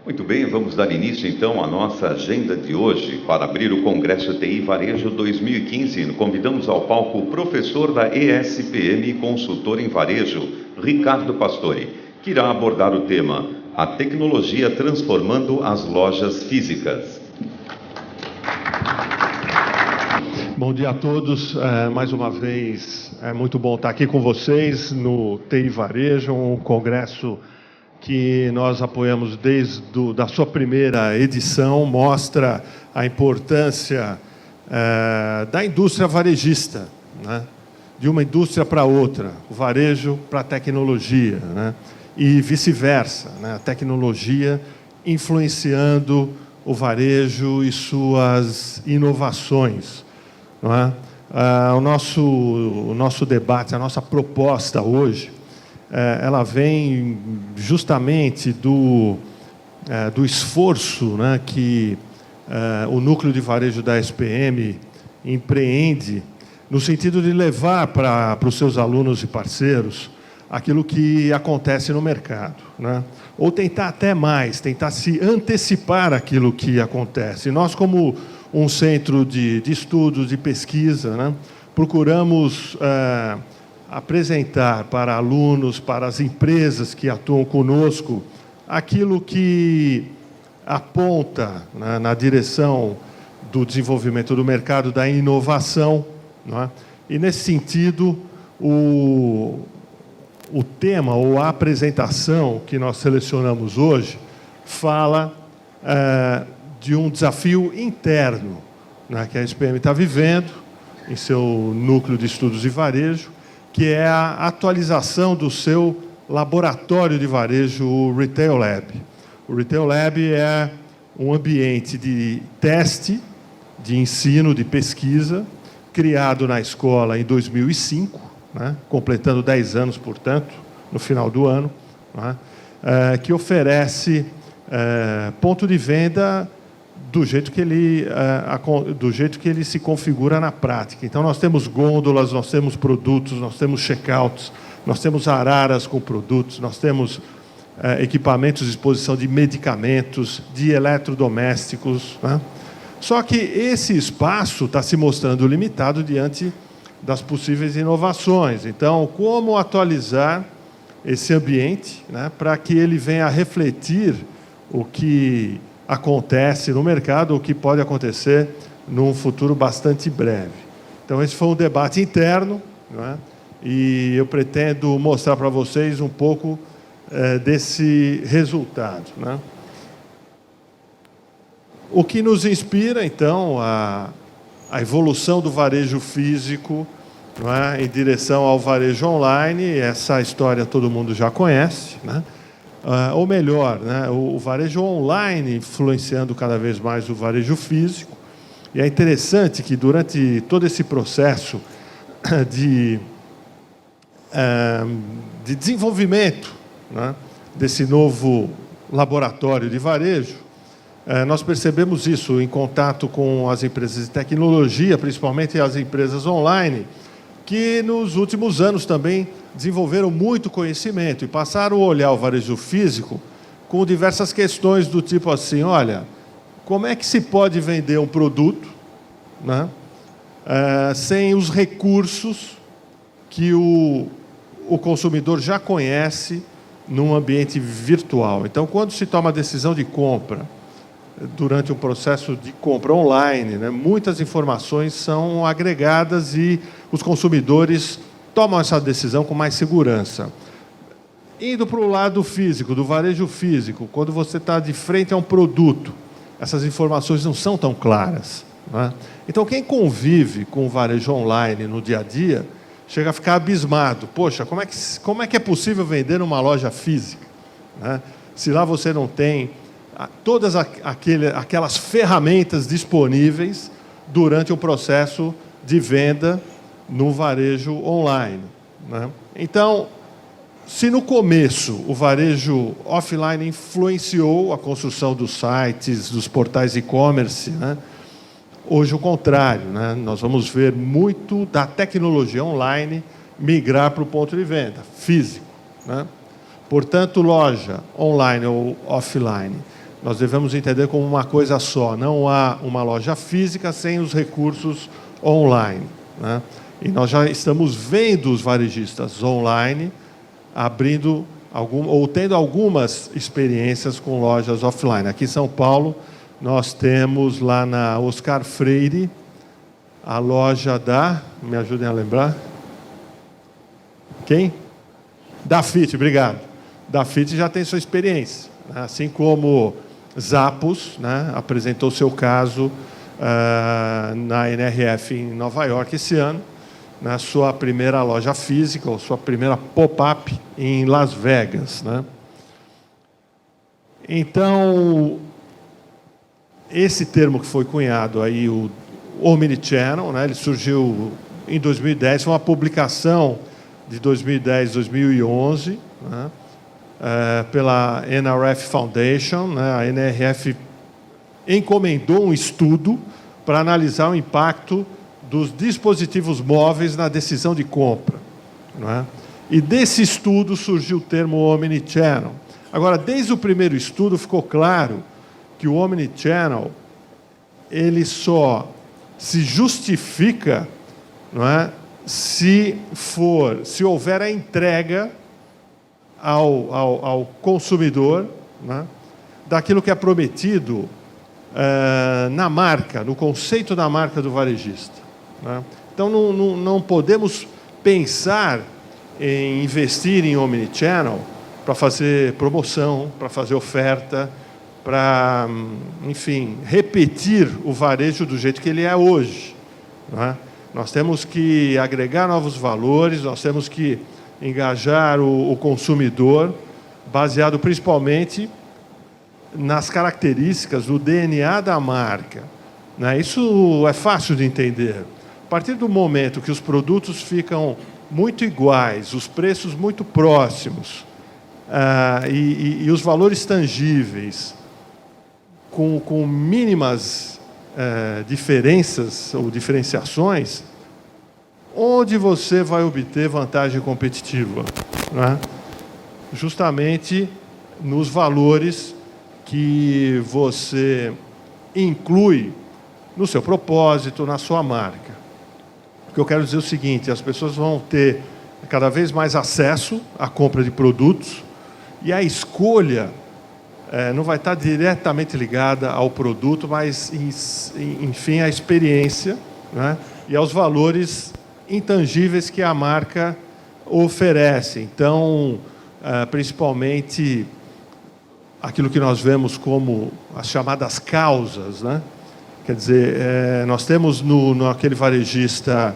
Muito bem, vamos dar início então à nossa agenda de hoje. Para abrir o Congresso TI Varejo 2015, convidamos ao palco o professor da ESPM e consultor em varejo, Ricardo Pastore, que irá abordar o tema A Tecnologia Transformando as Lojas Físicas. Bom dia a todos, mais uma vez é muito bom estar aqui com vocês no TI Varejo, um congresso que nós apoiamos desde da sua primeira edição, mostra a importância da indústria varejista, né? De uma indústria para outra, o varejo para a tecnologia, né? E vice-versa, né? A tecnologia influenciando o varejo e suas inovações. Não é? O nosso debate, a nossa proposta hoje, ela vem justamente do esforço, né, que o núcleo de varejo da SPM empreende no sentido de levar para os seus alunos e parceiros aquilo que acontece no mercado, né? Ou tentar até mais, tentar se antecipar aquilo que acontece. E nós, como um centro de estudos, de pesquisa, né, procuramos apresentar para alunos, para as empresas que atuam conosco, aquilo que aponta, né, na direção do desenvolvimento do mercado, da inovação, não é? E, nesse sentido, o tema ou a apresentação que nós selecionamos hoje fala de um desafio interno, né, que a SPM está vivendo em seu núcleo de estudos de varejo, que é a atualização do seu laboratório de varejo, o Retail Lab. O Retail Lab é um ambiente de teste, de ensino, de pesquisa, criado na escola em 2005, né, completando 10 anos, portanto, no final do ano, né, que oferece ponto de venda do jeito que ele se configura na prática. Então, nós temos gôndolas, nós temos produtos, nós temos checkouts, nós temos araras com produtos, nós temos equipamentos de exposição de medicamentos, de eletrodomésticos, né? Só que esse espaço está se mostrando limitado diante das possíveis inovações. Então, como atualizar esse ambiente, né, para que ele venha a refletir o que acontece no mercado, o que pode acontecer num futuro bastante breve. Então, esse foi um debate interno, não é? E eu pretendo mostrar para vocês um pouco desse resultado, né? O que nos inspira, então, a evolução do varejo físico, não é, em direção ao varejo online. Essa história todo mundo já conhece, né? Ou melhor, né, o varejo online influenciando cada vez mais o varejo físico. E é interessante que, durante todo esse processo de desenvolvimento, né, desse novo laboratório de varejo, nós percebemos isso em contato com as empresas de tecnologia, principalmente as empresas online, que nos últimos anos também desenvolveram muito conhecimento e passaram a olhar o varejo físico com diversas questões do tipo assim: olha, como é que se pode vender um produto, né, sem os recursos que o consumidor já conhece num ambiente virtual? Então, quando se toma a decisão de compra, durante um processo de compra online, né, muitas informações são agregadas e os consumidores tomam essa decisão com mais segurança. Indo para o lado físico, do varejo físico, quando você está de frente a um produto, essas informações não são tão claras, né? Então, quem convive com o varejo online no dia a dia chega a ficar abismado. Poxa, como é que é possível vender numa loja física, né, se lá você não tem todas aquelas ferramentas disponíveis durante o processo de venda no varejo online, né? Então, se no começo o varejo offline influenciou a construção dos sites, dos portais e-commerce, né? Hoje o contrário, né? Nós vamos ver muito da tecnologia online migrar para o ponto de venda físico, né? Portanto, loja online ou offline, nós devemos entender como uma coisa só. Não há uma loja física sem os recursos online, né? E nós já estamos vendo os varejistas online abrindo ou tendo algumas experiências com lojas offline. Aqui em São Paulo, nós temos lá na Oscar Freire a loja da... Me ajudem a lembrar. Quem? Da Fit, obrigado. Da Fit já tem sua experiência, né? Assim como Zappos, né, apresentou seu caso na NRF em Nova York esse ano, na sua primeira loja física, ou sua primeira pop-up em Las Vegas, né? Então, esse termo que foi cunhado aí, o Omnichannel, né, ele surgiu em 2010, foi uma publicação de 2010, 2011, né, pela NRF Foundation, né? A NRF encomendou um estudo para analisar o impacto dos dispositivos móveis na decisão de compra, não é? E desse estudo surgiu o termo Omnichannel. Agora, desde o primeiro estudo ficou claro que o Omnichannel ele só se justifica, não é, se houver a entrega ao consumidor, né, daquilo que é prometido na marca, no conceito da marca do varejista, né? Então, não podemos pensar em investir em Omnichannel para fazer promoção, para fazer oferta, para, enfim, repetir o varejo do jeito que ele é hoje, né? Nós temos que agregar novos valores, nós temos que engajar o consumidor, baseado principalmente nas características do DNA da marca, né? Isso é fácil de entender. A partir do momento que os produtos ficam muito iguais, os preços muito próximos, e os valores tangíveis com mínimas diferenças ou diferenciações, onde você vai obter vantagem competitiva, né? Justamente nos valores que você inclui no seu propósito, na sua marca. O que eu quero dizer é o seguinte: as pessoas vão ter cada vez mais acesso à compra de produtos e a escolha não vai estar diretamente ligada ao produto, mas, enfim, à experiência, né, e aos valores intangíveis que a marca oferece. Então, principalmente aquilo que nós vemos como as chamadas causas, né? Quer dizer, nós temos naquele varejista,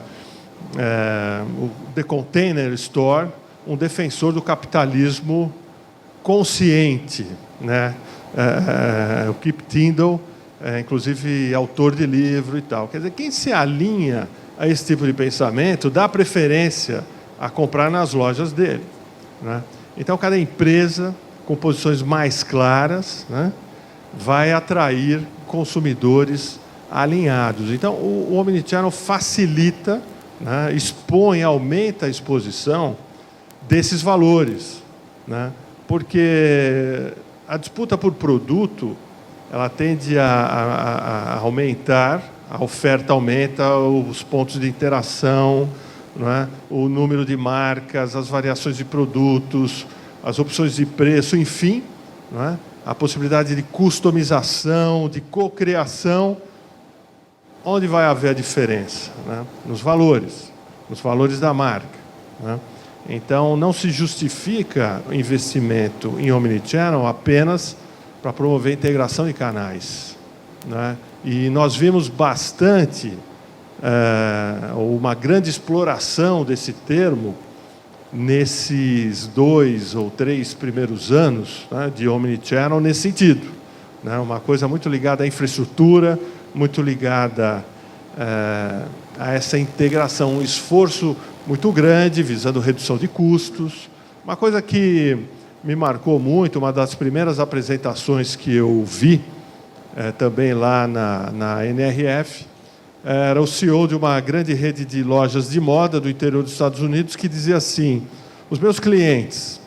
o The Container Store, um defensor do capitalismo consciente, né? O Kip Tindall, inclusive autor de livro e tal. Quer dizer, quem se alinha a esse tipo de pensamento dá preferência a comprar nas lojas dele, né? Então, cada empresa com posições mais claras, né, vai atrair consumidores alinhados. Então, o Omnichannel facilita, né, expõe, aumenta a exposição desses valores, né, porque a disputa por produto ela tende a aumentar, a oferta aumenta, os pontos de interação, não é, o número de marcas, as variações de produtos, as opções de preço, enfim, não é, a possibilidade de customização, de cocriação. Onde vai haver a diferença? Né? Nos valores da marca, né? Então, não se justifica o investimento em Omnichannel apenas para promover a integração de canais, né? E nós vimos bastante, uma grande exploração desse termo nesses 2 ou 3 primeiros anos, né, de Omnichannel nesse sentido, né? Uma coisa muito ligada à infraestrutura, muito ligada a essa integração, um esforço muito grande, visando redução de custos, Uma coisa que me marcou muito, uma das primeiras apresentações que eu vi, também lá na NRF, era o CEO de uma grande rede de lojas de moda do interior dos Estados Unidos, que dizia assim: os meus clientes,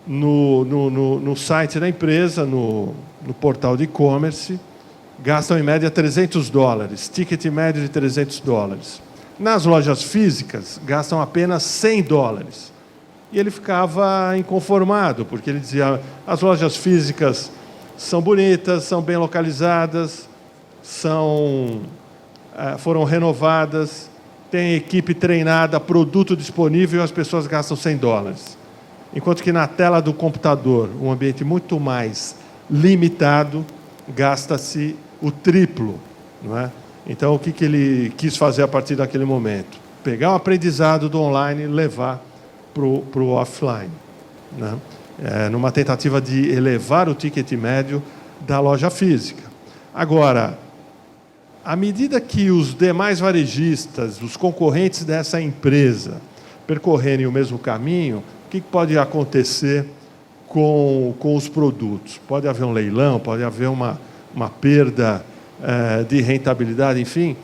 no site da empresa, no portal de e-commerce, gastam em média $300, ticket médio de $300. Nas lojas físicas, gastam apenas $100. E ele ficava inconformado, porque ele dizia: as lojas físicas são bonitas, são bem localizadas, foram renovadas, tem equipe treinada, produto disponível, e as pessoas gastam $100. Enquanto que na tela do computador, um ambiente muito mais limitado, gasta-se o triplo, não é? Então, o que ele quis fazer a partir daquele momento? Pegar o aprendizado do online e levar para o offline, né? Numa tentativa de elevar o ticket médio da loja física. Agora, à medida que os demais varejistas, os concorrentes dessa empresa, percorrerem o mesmo caminho, o que pode acontecer com os produtos? Pode haver um leilão, pode haver uma perda de rentabilidade, enfim.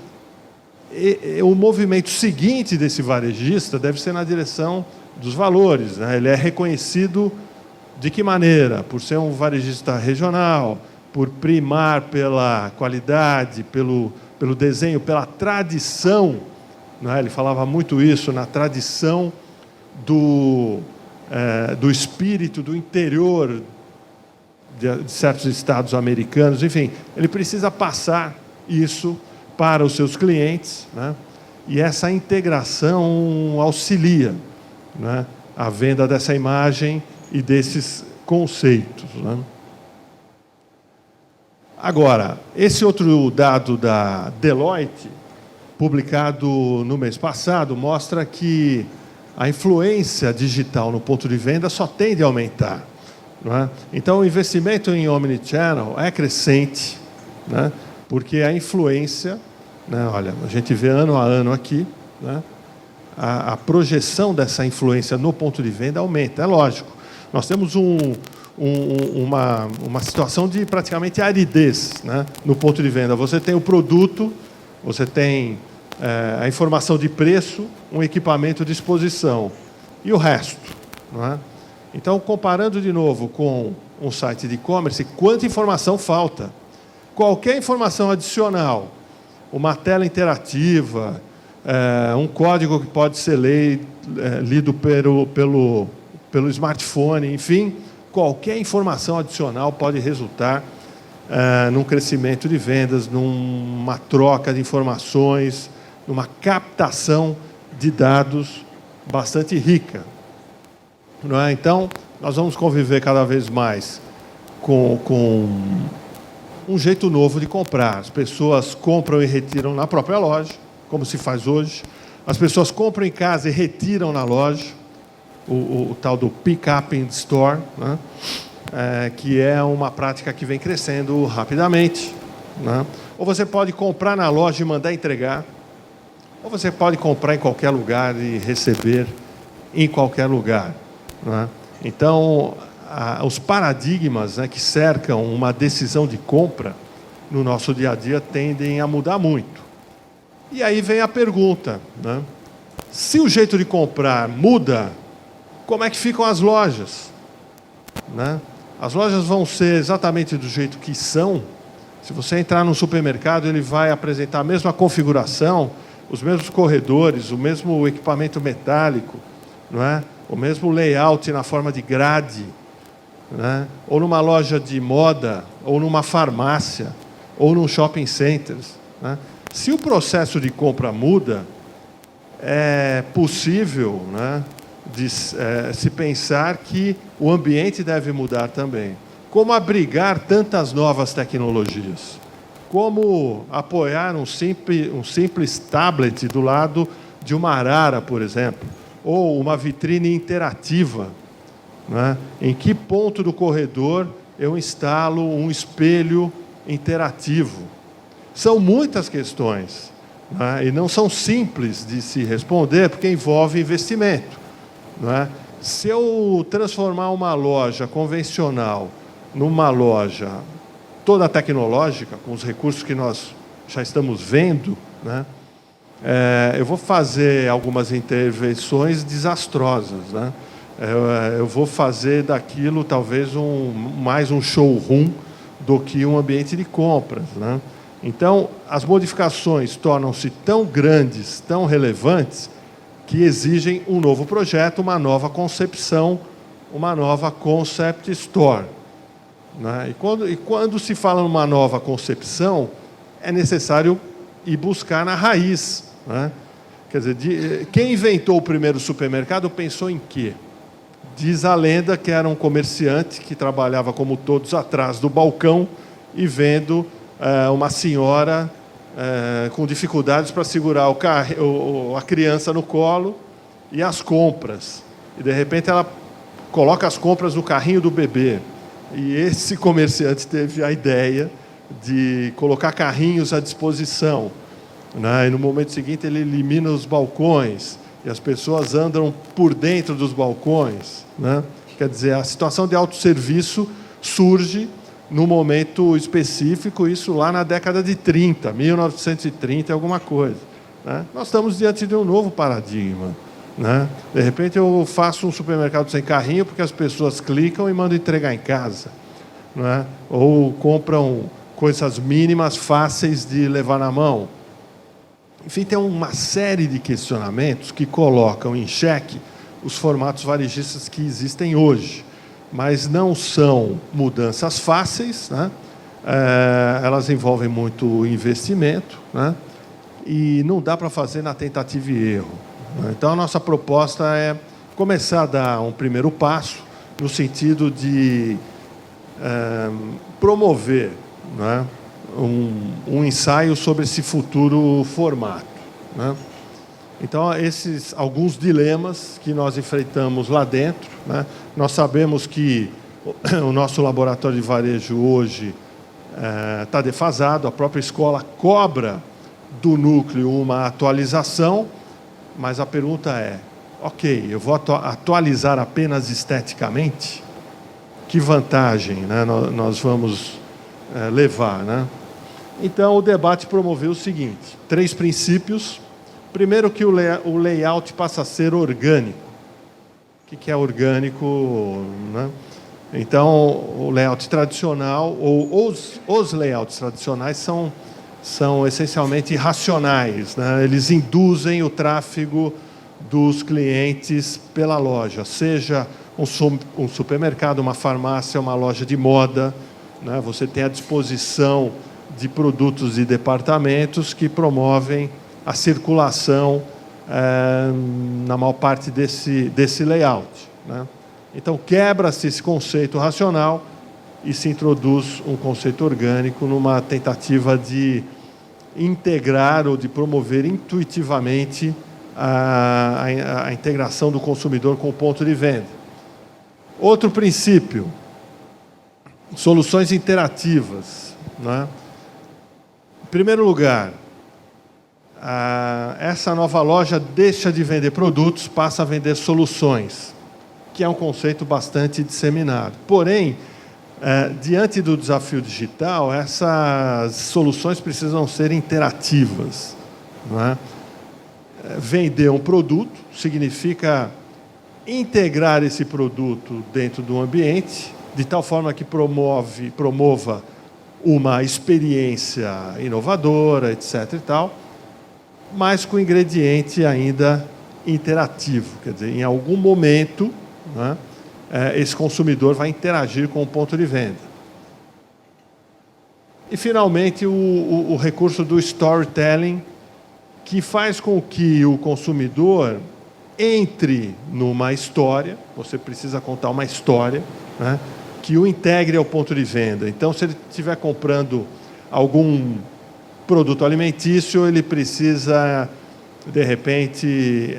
O movimento seguinte desse varejista deve ser na direção dos valores, né? Ele é reconhecido de que maneira? Por ser um varejista regional, por primar pela qualidade, pelo desenho, pela tradição, né? Ele falava muito isso, na tradição do espírito do interior de certos estados americanos. Enfim, ele precisa passar isso para os seus clientes, né? E essa integração auxilia, né, a venda dessa imagem e desses conceitos, né? Agora, esse outro dado da Deloitte, publicado no mês passado, mostra que a influência digital no ponto de venda só tende a aumentar, não é? Então, o investimento em omnichannel é crescente, né, porque a influência, né, olha, a gente vê ano a ano aqui, né, a projeção dessa influência no ponto de venda aumenta. É lógico, nós temos uma situação de praticamente aridez, né, no ponto de venda. Você tem o produto, você tem a informação de preço, um equipamento de exposição e o resto, não é? Então, comparando de novo com um site de e-commerce, quanta informação falta? Qualquer informação adicional, uma tela interativa, um código que pode ser lido pelo smartphone, enfim, qualquer informação adicional pode resultar num crescimento de vendas, numa troca de informações, numa captação de dados bastante rica, não é? Então, nós vamos conviver cada vez mais com um jeito novo de comprar. As pessoas compram e retiram na própria loja, como se faz hoje. As pessoas compram em casa e retiram na loja, o tal do pick-up in store, né? Que é uma prática que vem crescendo rapidamente, né? Ou você pode comprar na loja e mandar entregar, ou você pode comprar em qualquer lugar e receber em qualquer lugar, né? Então, os paradigmas, né, que cercam uma decisão de compra no nosso dia a dia tendem a mudar muito. E aí vem a pergunta, né? Se o jeito de comprar muda, como é que ficam as lojas, né? As lojas vão ser exatamente do jeito que são. Se você entrar num supermercado, ele vai apresentar a mesma configuração, os mesmos corredores, o mesmo equipamento metálico, não é? O mesmo layout na forma de grade, né? Ou numa loja de moda, ou numa farmácia, ou num shopping center, né? Se o processo de compra muda, é possível, né, de se pensar que o ambiente deve mudar também. Como abrigar tantas novas tecnologias? Como apoiar um simples tablet do lado de uma arara, por exemplo, ou uma vitrine interativa, né? Em que ponto do corredor eu instalo um espelho interativo? São muitas questões, né? E não são simples de se responder, porque envolve investimento, não é? Se eu transformar uma loja convencional numa loja toda tecnológica, com os recursos que nós já estamos vendo, né, eu vou fazer algumas intervenções desastrosas, né? Eu vou fazer daquilo talvez mais um showroom do que um ambiente de compras, né? Então, as modificações tornam-se tão grandes, tão relevantes, que exigem um novo projeto, uma nova concepção, uma nova concept store, né? E quando se fala numa nova concepção, é necessário ir buscar na raiz, né? Quer dizer, quem inventou o primeiro supermercado pensou em quê? Diz a lenda que era um comerciante que trabalhava como todos atrás do balcão e vendo uma senhora com dificuldades para segurar a criança no colo e as compras. E, de repente, ela coloca as compras no carrinho do bebê. E esse comerciante teve a ideia de colocar carrinhos à disposição, né? E, no momento seguinte, ele elimina os balcões e as pessoas andam por dentro dos balcões, né? Quer dizer, a situação de autosserviço surge num momento específico, isso lá na década de 30, 1930, alguma coisa, né? Nós estamos diante de um novo paradigma, né? De repente, eu faço um supermercado sem carrinho porque as pessoas clicam e mandam entregar em casa, né? Ou compram coisas mínimas, fáceis de levar na mão. Enfim, tem uma série de questionamentos que colocam em xeque os formatos varejistas que existem hoje, mas não são mudanças fáceis, né? Elas envolvem muito investimento, né? E não dá para fazer na tentativa e erro, né? Então, a nossa proposta é começar a dar um primeiro passo no sentido de promover, né, um ensaio sobre esse futuro formato, né? Então, esses alguns dilemas que nós enfrentamos lá dentro, né? Nós sabemos que o nosso laboratório de varejo hoje está defasado, a própria escola cobra do núcleo uma atualização, mas a pergunta é, ok, eu vou atualizar apenas esteticamente? Que vantagem, né, nós vamos levar, né? Então, o debate promoveu o seguinte, 3 princípios. Primeiro, que o layout passa a ser orgânico. O que é orgânico, né? Então, o layout tradicional, ou os layouts tradicionais, são essencialmente racionais, né? Eles induzem o tráfego dos clientes pela loja, seja um supermercado, uma farmácia, uma loja de moda, né? Você tem à disposição de produtos e departamentos que promovem a circulação na maior parte desse layout, né? Então, quebra-se esse conceito racional e se introduz um conceito orgânico numa tentativa de integrar ou de promover intuitivamente a integração do consumidor com o ponto de venda. Outro princípio, soluções interativas, né? Em primeiro lugar, essa nova loja deixa de vender produtos, passa a vender soluções, que é um conceito bastante disseminado. Porém, diante do desafio digital, essas soluções precisam ser interativas, não é? Vender um produto significa integrar esse produto dentro do ambiente, de tal forma que promova uma experiência inovadora, etc. e tal, mas com ingrediente ainda interativo. Quer dizer, em algum momento, né, esse consumidor vai interagir com o ponto de venda. E, finalmente, o recurso do storytelling, que faz com que o consumidor entre numa história, você precisa contar uma história, né, que o integre ao ponto de venda. Então, se ele estiver comprando algum produto alimentício, ele precisa, de repente,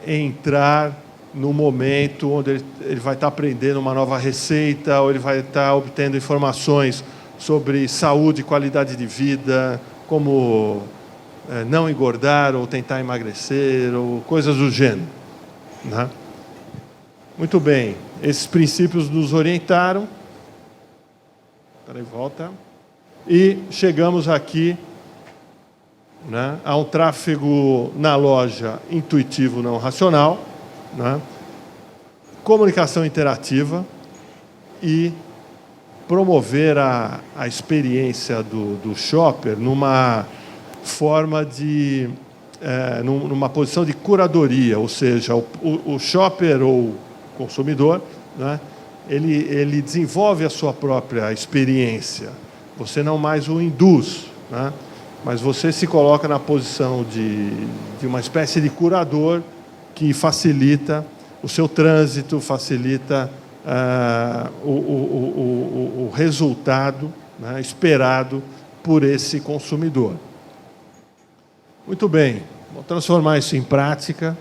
entrar no momento onde ele vai estar aprendendo uma nova receita, ou ele vai estar obtendo informações sobre saúde e qualidade de vida, como não engordar ou tentar emagrecer, ou coisas do gênero, né? Muito bem, esses princípios nos orientaram. Peraí, volta. E chegamos aqui, né, a um tráfego na loja intuitivo não racional, né, comunicação interativa e promover a experiência do shopper numa forma de... numa posição de curadoria, ou seja, o shopper ou consumidor, né, ele desenvolve a sua própria experiência. Você não mais o induz, né, mas você se coloca na posição de uma espécie de curador que facilita o seu trânsito, facilita o resultado, né, esperado por esse consumidor. Muito bem, vou transformar isso em prática.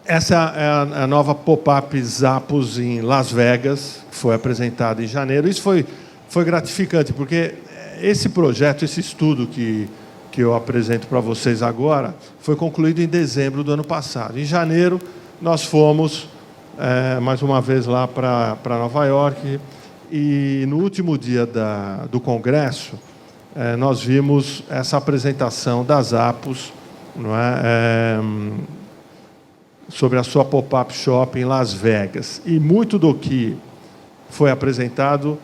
Essa é a nova pop-up Zappos em Las Vegas, que foi apresentada em janeiro. Isso foi gratificante, porque esse projeto, esse estudo que eu apresento para vocês agora, foi concluído em dezembro do ano passado. Em janeiro, nós fomos, mais uma vez, lá para Nova York, e no último dia do congresso, nós vimos essa apresentação das Zappos, não é? Sobre a sua pop-up shop em Las Vegas. E muito do que foi apresentado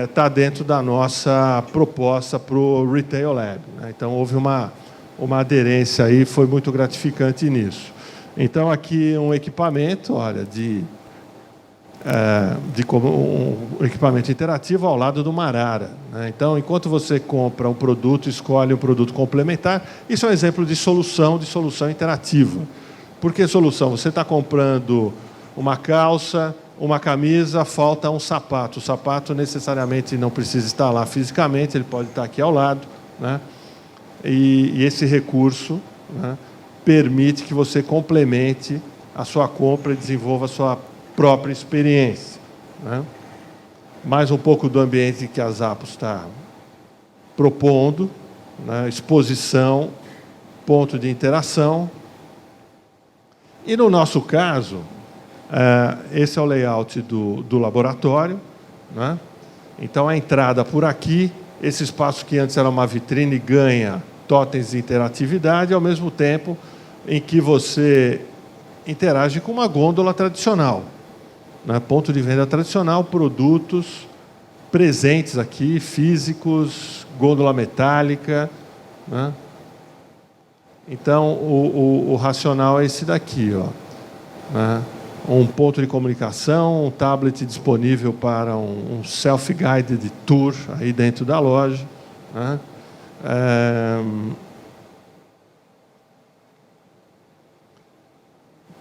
está dentro da nossa proposta para o Retail Lab, né? Então, houve uma aderência aí, foi muito gratificante nisso. Então, aqui um equipamento, olha, um equipamento interativo ao lado do Marara, né? Então, enquanto você compra um produto, escolhe um produto complementar, isso é um exemplo de solução interativa. Por que solução? Você está comprando uma calça, uma camisa, falta um sapato. O sapato necessariamente não precisa estar lá fisicamente, ele pode estar aqui ao lado, né? E esse recurso, né, permite que você complemente a sua compra e desenvolva a sua própria experiência, né? Mais um pouco do ambiente que a Zappos está propondo, né? Exposição, ponto de interação. E, no nosso caso, esse é o layout do laboratório, né? Então, a entrada por aqui, esse espaço que antes era uma vitrine ganha totens de interatividade, ao mesmo tempo em que você interage com uma gôndola tradicional, né? Ponto de venda tradicional, produtos presentes aqui, físicos, gôndola metálica, né? Então, o racional é esse daqui, ó, né? Um ponto de comunicação, um tablet disponível para um self-guided tour aí dentro da loja, né?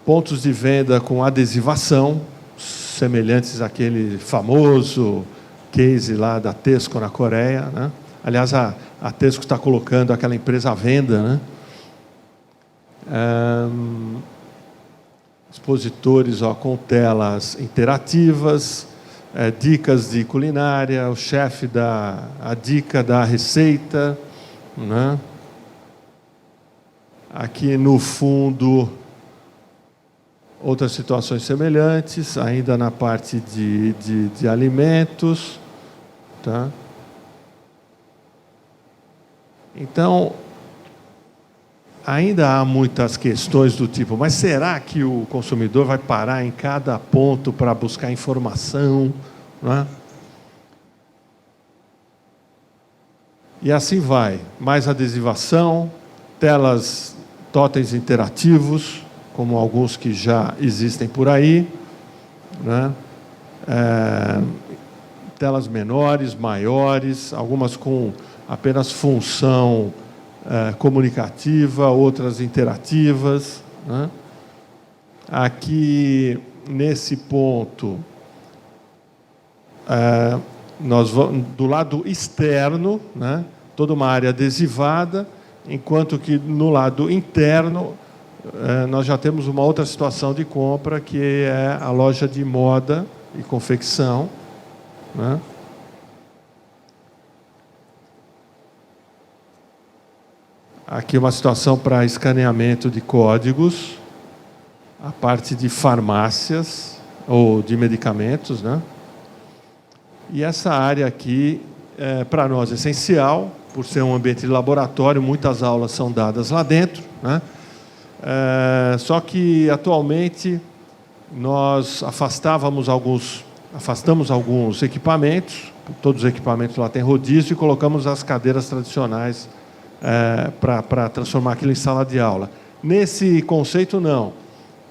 Pontos de venda com adesivação, semelhantes àquele famoso case lá da Tesco na Coreia, né? Aliás, a Tesco está colocando aquela empresa à venda, né? Expositores, ó, com telas interativas, dicas de culinária, o chefe dá a dica da receita, né? Aqui no fundo, outras situações semelhantes, ainda na parte de alimentos, tá? Então, ainda há muitas questões do tipo, mas será que o consumidor vai parar em cada ponto para buscar informação, não é? E assim vai. Mais adesivação, telas, totens interativos, como alguns que já existem por aí, né? Telas menores, maiores, algumas com apenas função comunicativa, outras interativas, né? Aqui, nesse ponto, nós vamos do lado externo, né? Toda uma área adesivada, enquanto que no lado interno nós já temos uma outra situação de compra, que é a loja de moda e confecção, né? Aqui uma situação para escaneamento de códigos, a parte de farmácias ou de medicamentos, né? E essa área aqui, para nós, é essencial, por ser um ambiente de laboratório, muitas aulas são dadas lá dentro, né? Só que, atualmente, nós afastamos alguns equipamentos, todos os equipamentos lá têm rodízio, e colocamos as cadeiras tradicionais para transformar aquilo em sala de aula. Nesse conceito, não.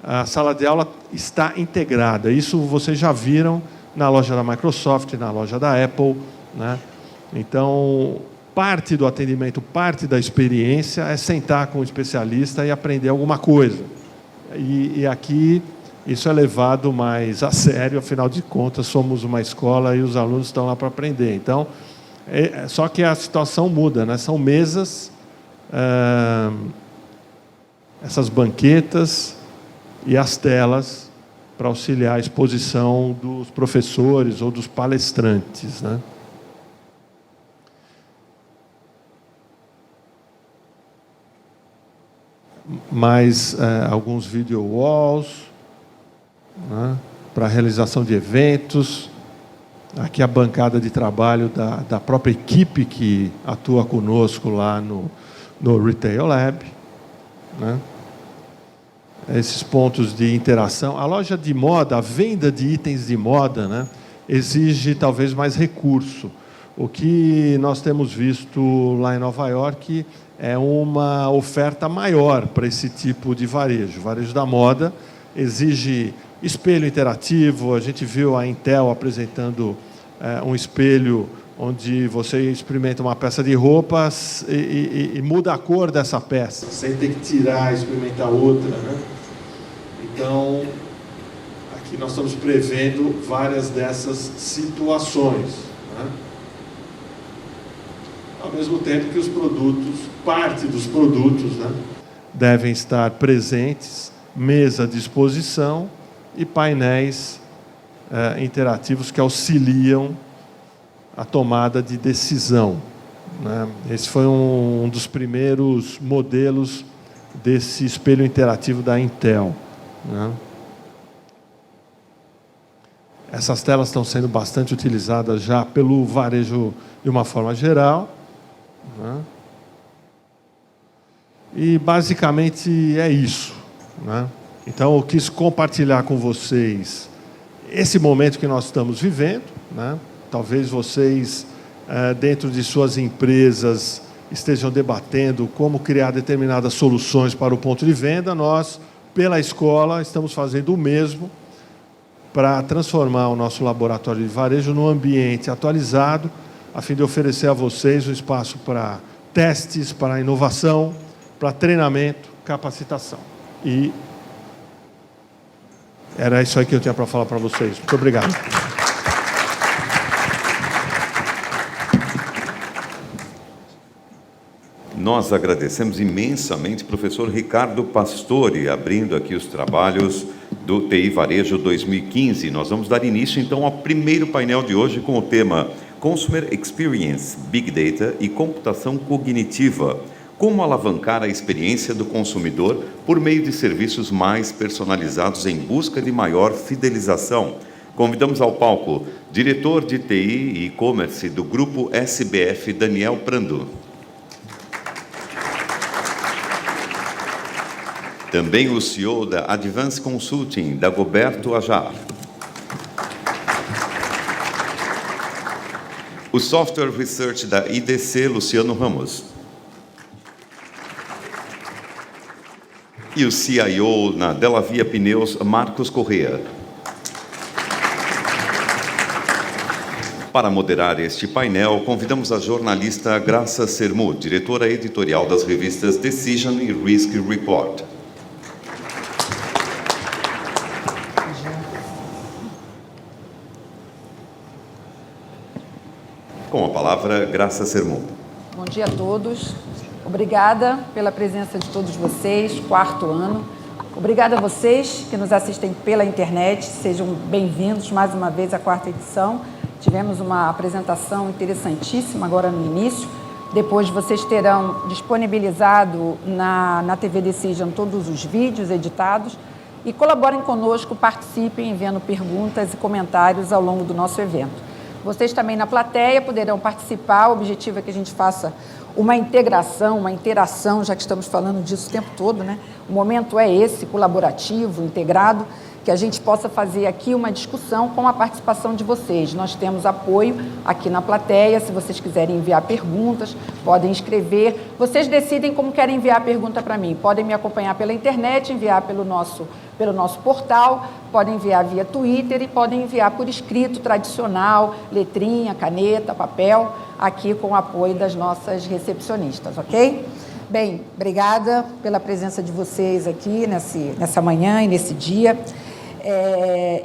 A sala de aula está integrada. Isso vocês já viram na loja da Microsoft, na loja da Apple, né? Então, parte do atendimento, parte da experiência é sentar com o especialista e aprender alguma coisa. E aqui isso é levado mais a sério, afinal de contas, somos uma escola e os alunos estão lá para aprender. Então, só que a situação muda, né? São mesas, essas banquetas e as telas para auxiliar a exposição dos professores ou dos palestrantes, né? Mais alguns video walls, né, para a realização de eventos. Aqui a bancada de trabalho da própria equipe que atua conosco lá no Retail Lab, né? Esses pontos de interação. A loja de moda, a venda de itens de moda, né, exige talvez mais recurso. O que nós temos visto lá em Nova York é uma oferta maior para esse tipo de varejo. O varejo da moda exige espelho interativo. A gente viu a Intel apresentando um espelho onde você experimenta uma peça de roupas e muda a cor dessa peça, sem ter que tirar e experimentar outra, né? Então, aqui nós estamos prevendo várias dessas situações, né? Ao mesmo tempo que os produtos, parte dos produtos, né, devem estar presentes, mesa de exposição e painéis interativos que auxiliam a tomada de decisão, né? Esse foi um dos primeiros modelos desse espelho interativo da Intel, né? Essas telas estão sendo bastante utilizadas já pelo varejo de uma forma geral, né? E basicamente é isso, né? Então eu quis compartilhar com vocês esse momento que nós estamos vivendo, né? Talvez vocês, dentro de suas empresas, estejam debatendo como criar determinadas soluções para o ponto de venda. Nós, pela escola, estamos fazendo o mesmo para transformar o nosso laboratório de varejo num ambiente atualizado, a fim de oferecer a vocês um espaço para testes, para inovação, para treinamento, capacitação. E era isso aí que eu tinha para falar para vocês. Muito obrigado. Nós agradecemos imensamente o professor Ricardo Pastore, abrindo aqui os trabalhos do TI Varejo 2015. Nós vamos dar início, então, ao primeiro painel de hoje com o tema Consumer Experience, Big Data e Computação Cognitiva. Como alavancar a experiência do consumidor por meio de serviços mais personalizados em busca de maior fidelização. Convidamos ao palco diretor de TI e e-commerce do Grupo SBF, Daniel Prando. Também o CEO da Advance Consulting, Dagoberto Ajar. O Software Research da IDC, Luciano Ramos. E o CIO na Delavia Pneus, Marcos Correa. Para moderar este painel, convidamos a jornalista Graça Sermu, diretora editorial das revistas Decision e Risk Report. Com a palavra, Graça Sermu. Bom dia a todos. Obrigada pela presença de todos vocês, 4º ano. Obrigada a vocês que nos assistem pela internet. Sejam bem-vindos mais uma vez à 4ª edição. Tivemos uma apresentação interessantíssima agora no início. Depois vocês terão disponibilizado na TV Decision todos os vídeos editados. e colaborem conosco, participem enviando perguntas e comentários ao longo do nosso evento. Vocês também na plateia poderão participar, o objetivo é que a gente faça uma integração, uma interação, já que estamos falando disso o tempo todo, né? O momento é esse, colaborativo, integrado, que a gente possa fazer aqui uma discussão com a participação de vocês. Nós temos apoio aqui na plateia, se vocês quiserem enviar perguntas, podem escrever. Vocês decidem como querem enviar a pergunta para mim. Podem me acompanhar pela internet, enviar pelo nosso portal, podem enviar via Twitter e podem enviar por escrito tradicional, letrinha, caneta, papel, aqui com o apoio das nossas recepcionistas, ok? Bem, obrigada pela presença de vocês aqui nessa manhã e nesse dia.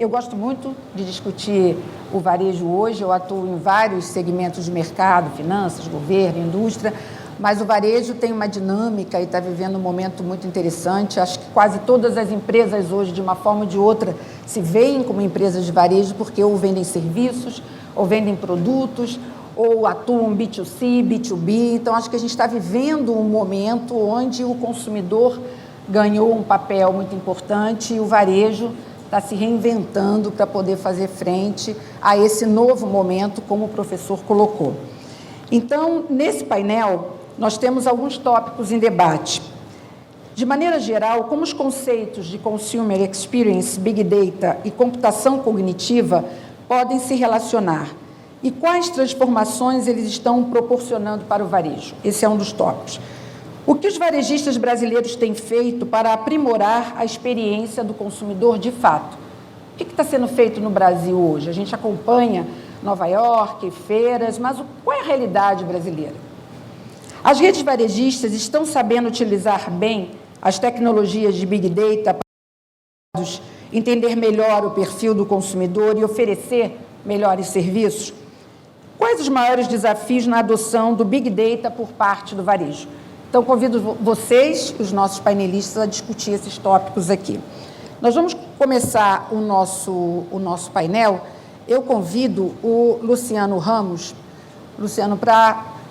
Eu gosto muito de discutir o varejo hoje, eu atuo em vários segmentos de mercado, finanças, governo, indústria, mas o varejo tem uma dinâmica e está vivendo um momento muito interessante. Acho que quase todas as empresas hoje, de uma forma ou de outra, se veem como empresas de varejo porque ou vendem serviços, ou vendem produtos, ou atuam B2C, B2B. Então, acho que a gente está vivendo um momento onde o consumidor ganhou um papel muito importante e o varejo está se reinventando para poder fazer frente a esse novo momento, como o professor colocou. Então, nesse painel, nós temos alguns tópicos em debate. De maneira geral, como os conceitos de Consumer Experience, Big Data e computação cognitiva podem se relacionar e quais transformações eles estão proporcionando para o varejo. Esse é um dos tópicos. O que os varejistas brasileiros têm feito para aprimorar a experiência do consumidor de fato? O que está sendo feito no Brasil hoje? A gente acompanha Nova York, feiras, mas qual é a realidade brasileira? As redes varejistas estão sabendo utilizar bem as tecnologias de Big Data para entender melhor o perfil do consumidor e oferecer melhores serviços? Quais os maiores desafios na adoção do Big Data por parte do varejo? Então, convido vocês, os nossos painelistas, a discutir esses tópicos aqui. Nós vamos começar o nosso painel. Eu convido o Luciano Ramos. Luciano,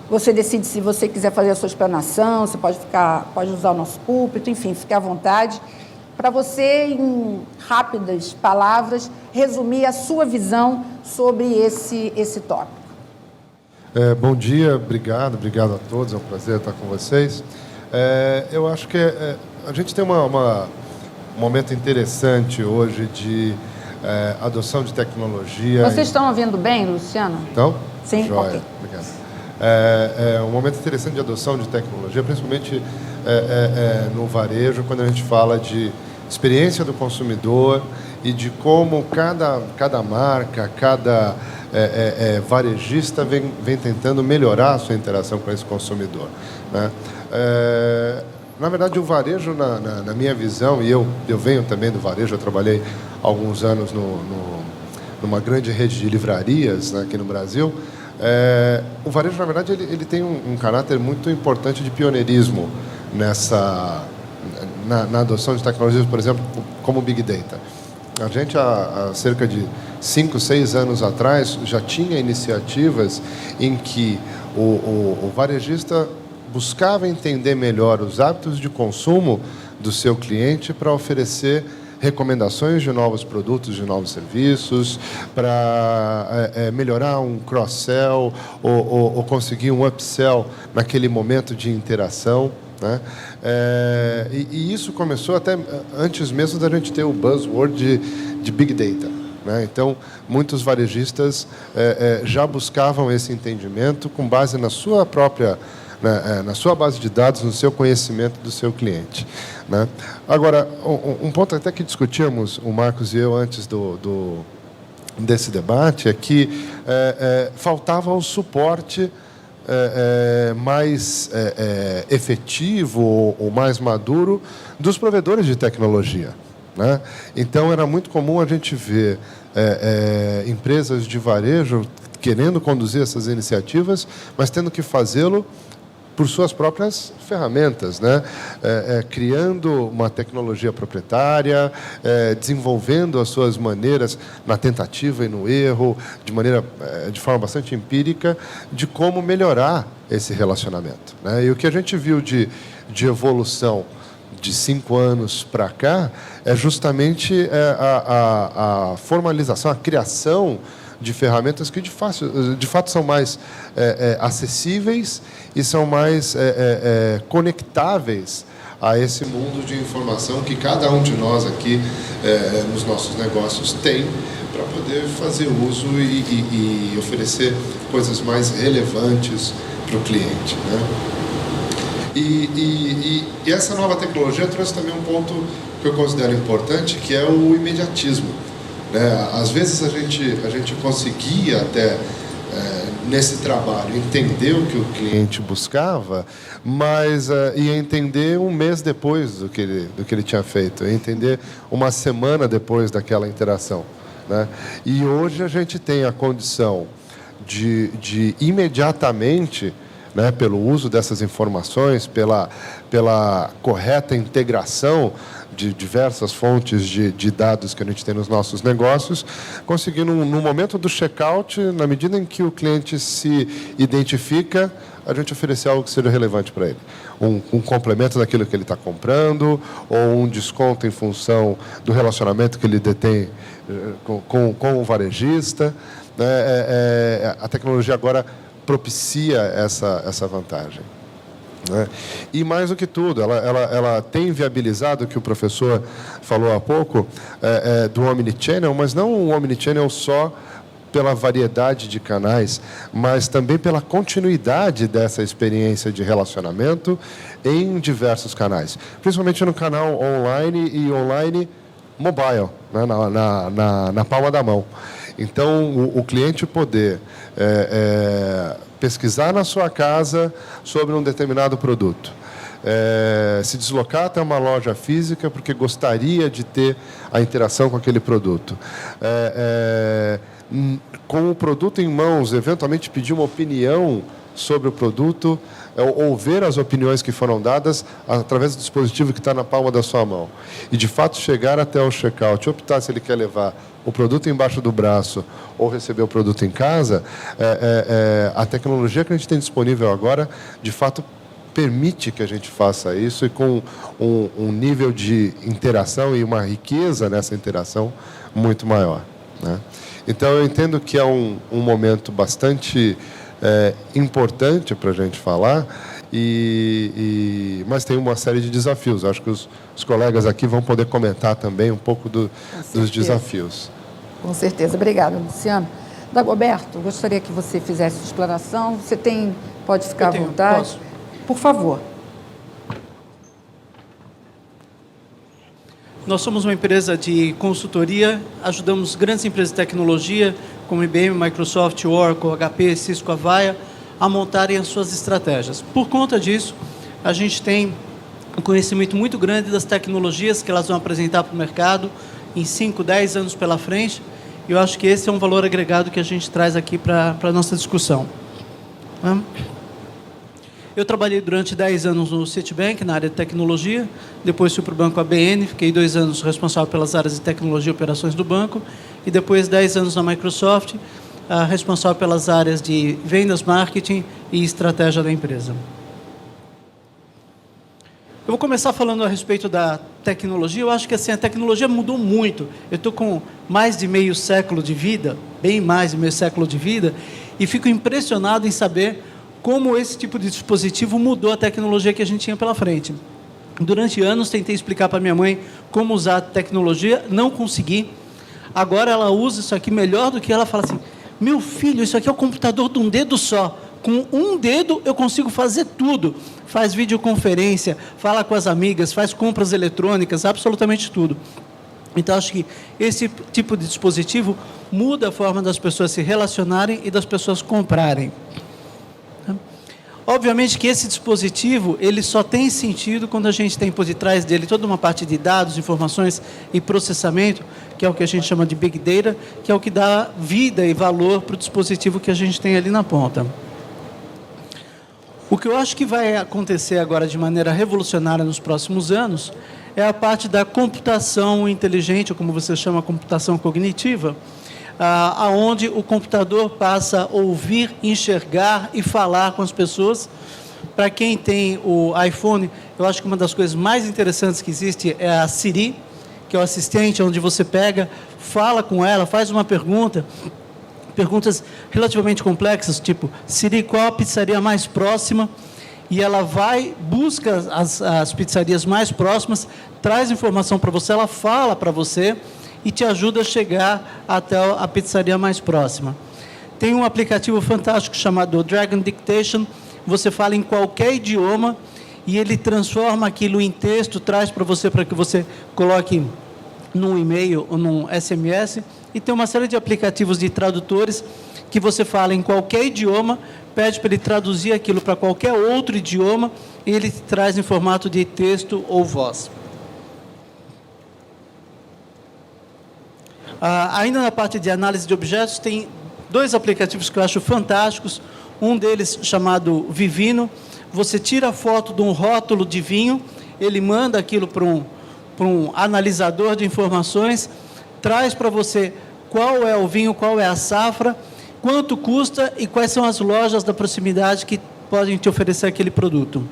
você decide se você quiser fazer a sua explanação, você pode usar o nosso púlpito, enfim, fique à vontade, para você, em rápidas palavras, resumir a sua visão sobre esse tópico. Bom dia, obrigado a todos, é um prazer estar com vocês. Eu acho que a gente tem um momento interessante hoje de adoção de tecnologia. Vocês estão ouvindo bem, Luciano? Então? Sim, joia. ok. Obrigado. Um momento interessante de adoção de tecnologia, principalmente no varejo, quando a gente fala de experiência do consumidor e de como cada marca, cada varejista vem tentando melhorar a sua interação com esse consumidor, né? Na verdade, o varejo, na minha visão, e eu venho também do varejo, eu trabalhei alguns anos numa grande rede de livrarias, né, aqui no Brasil. O varejo, na verdade, ele tem um caráter muito importante de pioneirismo na adoção de tecnologias, por exemplo, como o Big Data. A gente, há cerca de 5, 6 anos atrás, já tinha iniciativas em que o varejista buscava entender melhor os hábitos de consumo do seu cliente para oferecer recomendações de novos produtos, de novos serviços, para melhorar um cross-sell ou conseguir um upsell naquele momento de interação, né? E isso começou até antes mesmo da gente ter o buzzword de Big Data, né? Então, muitos varejistas já buscavam esse entendimento com base na sua própria, na sua base de dados, no seu conhecimento do seu cliente, né? Agora, um ponto até que discutíamos, o Marcos e eu, antes desse debate, é que faltava o suporte mais efetivo ou mais maduro dos provedores de tecnologia, né? Então, era muito comum a gente ver empresas de varejo querendo conduzir essas iniciativas, mas tendo que fazê-lo por suas próprias ferramentas, né? Criando uma tecnologia proprietária, desenvolvendo as suas maneiras na tentativa e no erro, de forma bastante empírica, de como melhorar esse relacionamento, né? E o que a gente viu de evolução de 5 anos para cá é justamente a formalização, a criação de ferramentas que de fato são mais acessíveis e são mais conectáveis a esse mundo de informação que cada um de nós aqui nos nossos negócios tem para poder fazer uso e oferecer coisas mais relevantes para o cliente, né? E essa nova tecnologia trouxe também um ponto que eu considero importante, que é o imediatismo, né? Às vezes a gente conseguia até nesse trabalho entender o que o cliente buscava, mas ia entender um mês depois do que ele tinha feito, ia entender uma semana depois daquela interação, né? E hoje a gente tem a condição de imediatamente, né, pelo uso dessas informações, pela correta integração de diversas fontes de dados que a gente tem nos nossos negócios, conseguindo, no momento do checkout, na medida em que o cliente se identifica, a gente oferecer algo que seja relevante para ele. Um complemento daquilo que ele está comprando, ou um desconto em função do relacionamento que ele detém com o varejista, né? A tecnologia agora propicia essa vantagem, né? E mais do que tudo, ela tem viabilizado o que o professor falou há pouco, do Omnichannel, mas não o Omnichannel só pela variedade de canais, mas também pela continuidade dessa experiência de relacionamento em diversos canais, principalmente no canal online e online mobile, né? na palma da mão. Então, o cliente poder pesquisar na sua casa sobre um determinado produto, se deslocar até uma loja física porque gostaria de ter a interação com aquele produto, com o produto em mãos, eventualmente pedir uma opinião sobre o produto, ou ver as opiniões que foram dadas através do dispositivo que está na palma da sua mão. E, de fato, chegar até o checkout, optar se ele quer levar o produto embaixo do braço ou receber o produto em casa, a tecnologia que a gente tem disponível agora, de fato, permite que a gente faça isso, e com um nível de interação e uma riqueza nessa interação muito maior, né? Então, eu entendo que é um momento bastante importante para a gente falar, mas tem uma série de desafios. Acho que os colegas aqui vão poder comentar também um pouco dos desafios. Com certeza. Obrigada, Luciano. Dagoberto, gostaria que você fizesse a explanação. Você pode ficar à vontade. Posso? Por favor. Nós somos uma empresa de consultoria, ajudamos grandes empresas de tecnologia, como IBM, Microsoft, Oracle, HP, Cisco, Avaya, a montarem as suas estratégias. Por conta disso, a gente tem um conhecimento muito grande das tecnologias que elas vão apresentar para o mercado em 5, 10 anos pela frente, e eu acho que esse é um valor agregado que a gente traz aqui para a nossa discussão. Eu trabalhei durante 10 anos no Citibank, na área de tecnologia, depois fui para o Banco ABN, fiquei 2 anos responsável pelas áreas de tecnologia e operações do banco, e depois 10 anos na Microsoft, responsável pelas áreas de vendas, marketing e estratégia da empresa. Eu vou começar falando a respeito da tecnologia. Eu acho que assim, a tecnologia mudou muito. Eu estou com mais de meio século de vida, bem mais de meio século de vida, e fico impressionado em saber como esse tipo de dispositivo mudou a tecnologia que a gente tinha pela frente. Durante anos, tentei explicar para minha mãe como usar a tecnologia, não consegui. Agora ela usa isso aqui melhor do que ela. Fala assim, meu filho, isso aqui é o computador de um dedo só. Com um dedo eu consigo fazer tudo. Faz videoconferência, fala com as amigas, faz compras eletrônicas, absolutamente tudo. Então, acho que esse tipo de dispositivo muda a forma das pessoas se relacionarem e das pessoas comprarem. Obviamente que esse dispositivo, ele só tem sentido quando a gente tem por detrás dele toda uma parte de dados, informações e processamento, que é o que a gente chama de Big Data, que é o que dá vida e valor para o dispositivo que a gente tem ali na ponta. O que eu acho que vai acontecer agora de maneira revolucionária nos próximos anos é a parte da computação inteligente, ou como você chama, computação cognitiva, aonde o computador passa a ouvir, enxergar e falar com as pessoas Para quem tem o iPhone, eu acho que uma das coisas mais interessantes que existe é a Siri, que é o assistente, onde você pega, fala com ela, faz uma pergunta, perguntas relativamente complexas, tipo, Siri, qual a pizzaria mais próxima? E ela vai, busca as pizzarias mais próximas, traz informação para você, ela fala para você e te ajuda a chegar até a pizzaria mais próxima. Tem um aplicativo fantástico chamado Dragon Dictation, você fala em qualquer idioma e ele transforma aquilo em texto, traz para que você coloque num e-mail ou num SMS, e tem uma série de aplicativos de tradutores que você fala em qualquer idioma, pede para ele traduzir aquilo para qualquer outro idioma e ele traz em formato de texto ou voz. Ainda na parte de análise de objetos, tem 2 aplicativos que eu acho fantásticos. Um deles chamado Vivino. Você tira a foto de um rótulo de vinho, ele manda aquilo para um analisador de informações, traz para você qual é o vinho, qual é a safra, quanto custa e quais são as lojas da proximidade que podem te oferecer aquele produto.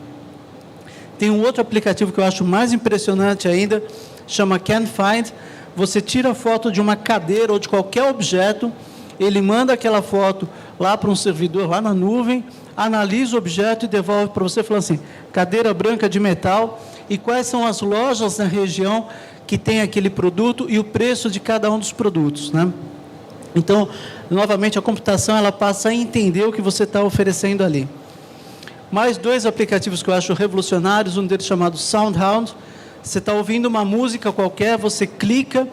Tem um outro aplicativo que eu acho mais impressionante ainda, chama Can Find. Você tira a foto de uma cadeira ou de qualquer objeto, ele manda aquela foto lá para um servidor, lá na nuvem, analisa o objeto e devolve para você, falando assim, cadeira branca de metal, e quais são as lojas na região que tem aquele produto e o preço de cada um dos produtos, né? Então, novamente, a computação ela passa a entender o que você está oferecendo ali. Mais 2 aplicativos que eu acho revolucionários, um deles chamado SoundHound. Você está ouvindo uma música qualquer, você clica,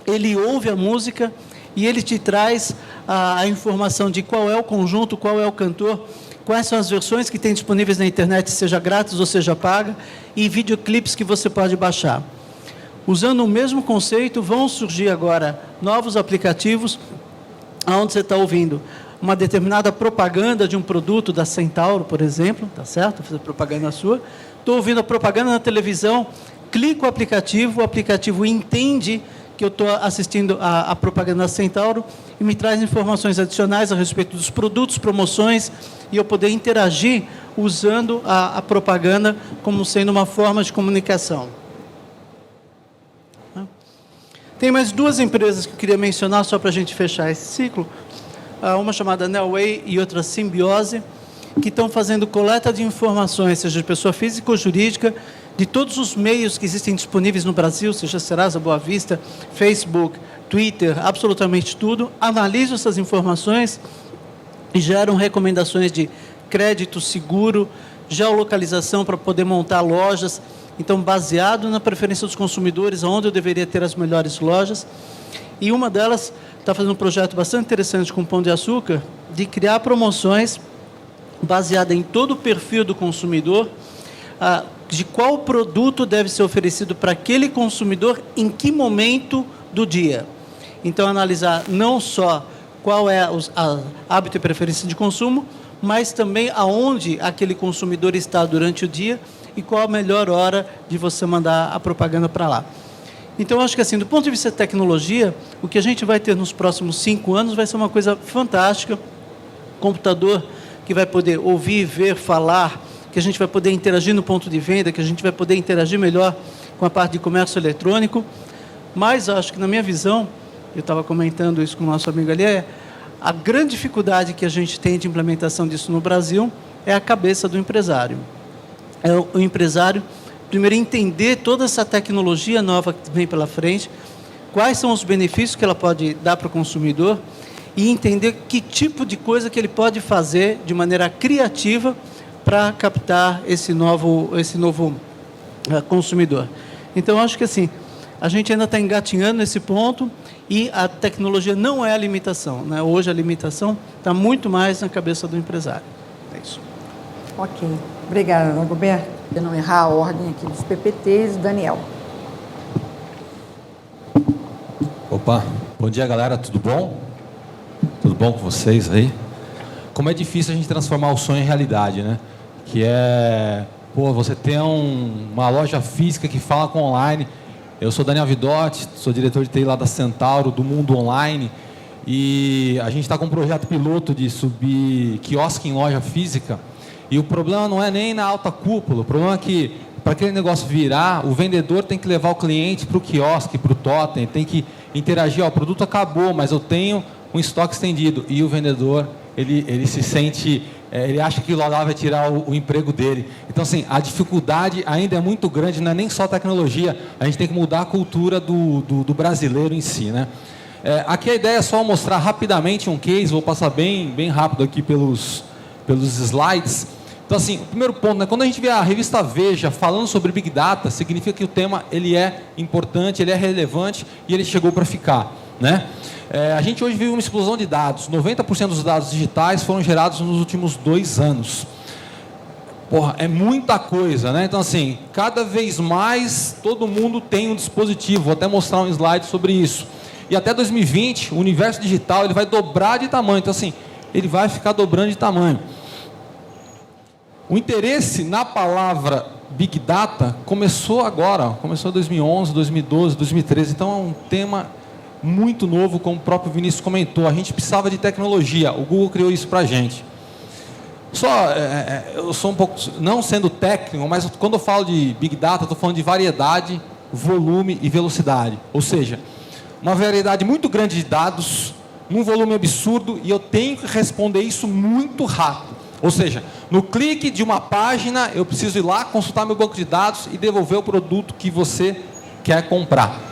ele ouve a música e ele te traz a informação de qual é o conjunto, qual é o cantor, quais são as versões que tem disponíveis na internet, seja grátis ou seja paga, e videoclipes que você pode baixar. Usando o mesmo conceito, vão surgir agora novos aplicativos, onde você está ouvindo uma determinada propaganda de um produto da Centauro, por exemplo, tá certo? Vou fazer propaganda sua. Estou ouvindo a propaganda na televisão, clico o aplicativo entende que eu estou assistindo a propaganda da Centauro e me traz informações adicionais a respeito dos produtos, promoções, e eu poder interagir usando a propaganda como sendo uma forma de comunicação. Tem mais 2 empresas que eu queria mencionar, só para a gente fechar esse ciclo. Uma chamada Nelway e outra Simbiose, que estão fazendo coleta de informações, seja de pessoa física ou jurídica, de todos os meios que existem disponíveis no Brasil, seja Serasa, Boa Vista, Facebook, Twitter, absolutamente tudo, analisam essas informações e geram recomendações de crédito seguro, geolocalização para poder montar lojas. Então, baseado na preferência dos consumidores, onde eu deveria ter as melhores lojas. E uma delas está fazendo um projeto bastante interessante com o Pão de Açúcar, de criar promoções baseada em todo o perfil do consumidor, de qual produto deve ser oferecido para aquele consumidor, em que momento do dia. Então, analisar não só qual é a hábito e preferência de consumo, mas também aonde aquele consumidor está durante o dia e qual a melhor hora de você mandar a propaganda para lá. Então, eu acho que assim, do ponto de vista de tecnologia, o que a gente vai ter nos próximos 5 anos vai ser uma coisa fantástica. Computador que vai poder ouvir, ver, falar, que a gente vai poder interagir no ponto de venda, que a gente vai poder interagir melhor com a parte de comércio eletrônico. Mas acho que, na minha visão, eu estava comentando isso com o nosso amigo ali, a grande dificuldade que a gente tem de implementação disso no Brasil é a cabeça do empresário. É o empresário, primeiro, entender toda essa tecnologia nova que vem pela frente, quais são os benefícios que ela pode dar para o consumidor e entender que tipo de coisa que ele pode fazer de maneira criativa para captar esse novo consumidor. Então, acho que assim, a gente ainda está engatinhando nesse ponto e a tecnologia não é a limitação, né? Hoje a limitação está muito mais na cabeça do empresário. É isso. Ok. Obrigada, Dagoberto. Para não errar a ordem aqui dos PPTs, Daniel. Opa, bom dia, galera, tudo bom? Tudo bom com vocês aí? Como é difícil a gente transformar o sonho em realidade, né? Que é, você ter uma loja física que fala com online. Eu sou Daniel Vidotti, sou diretor de TI lá da Centauro, do Mundo Online, e a gente está com um projeto piloto de subir quiosque em loja física. E o problema não é nem na alta cúpula, o problema é que, para aquele negócio virar, o vendedor tem que levar o cliente para o quiosque, para o totem, tem que interagir, ó, o produto acabou, mas eu tenho um estoque estendido. E o vendedor, ele se sente, ele acha que lá vai tirar o emprego dele. Então, assim, a dificuldade ainda é muito grande, não é nem só tecnologia, a gente tem que mudar a cultura do brasileiro em si, né? Aqui a ideia é só mostrar rapidamente um case, vou passar bem rápido aqui pelos slides. Então, assim, o primeiro ponto, né, quando a gente vê a revista Veja falando sobre Big Data, significa que o tema ele é importante, ele é relevante e ele chegou para ficar, né? A gente hoje vive uma explosão de dados. 90% dos dados digitais foram gerados nos últimos 2 anos. Porra, é muita coisa, né? Então, assim, cada vez mais todo mundo tem um dispositivo. Vou até mostrar um slide sobre isso. E até 2020, o universo digital ele vai dobrar de tamanho. Então, assim, ele vai ficar dobrando de tamanho. O interesse na palavra Big Data começou agora, começou em 2011, 2012, 2013. Então, é um tema muito novo, como o próprio Vinícius comentou. A gente precisava de tecnologia. O Google criou isso para a gente. Eu sou um pouco, não sendo técnico, mas quando eu falo de Big Data, estou falando de variedade, volume e velocidade. Ou seja, uma variedade muito grande de dados, num volume absurdo, e eu tenho que responder isso muito rápido. Ou seja, no clique de uma página, eu preciso ir lá, consultar meu banco de dados e devolver o produto que você quer comprar.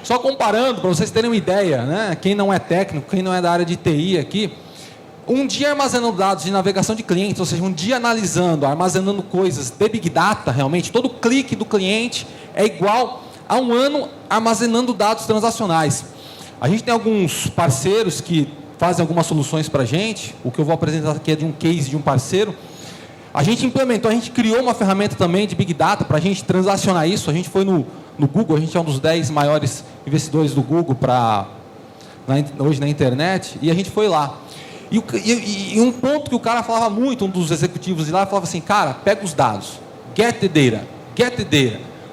Só comparando, para vocês terem uma ideia, né? Quem não é técnico, quem não é da área de TI aqui, um dia armazenando dados de navegação de clientes, ou seja, um dia analisando, armazenando coisas de Big Data, realmente, todo clique do cliente é igual a um ano armazenando dados transacionais. A gente tem alguns parceiros que fazem algumas soluções para a gente. O que eu vou apresentar aqui é de um case de um parceiro. A gente implementou, a gente criou uma ferramenta também de Big Data para a gente transacionar isso. A gente foi no Google, a gente é um dos 10 maiores investidores do Google hoje na internet, e a gente foi lá. E um ponto que o cara falava muito, um dos executivos de lá, falava assim, cara, pega os dados, get the data.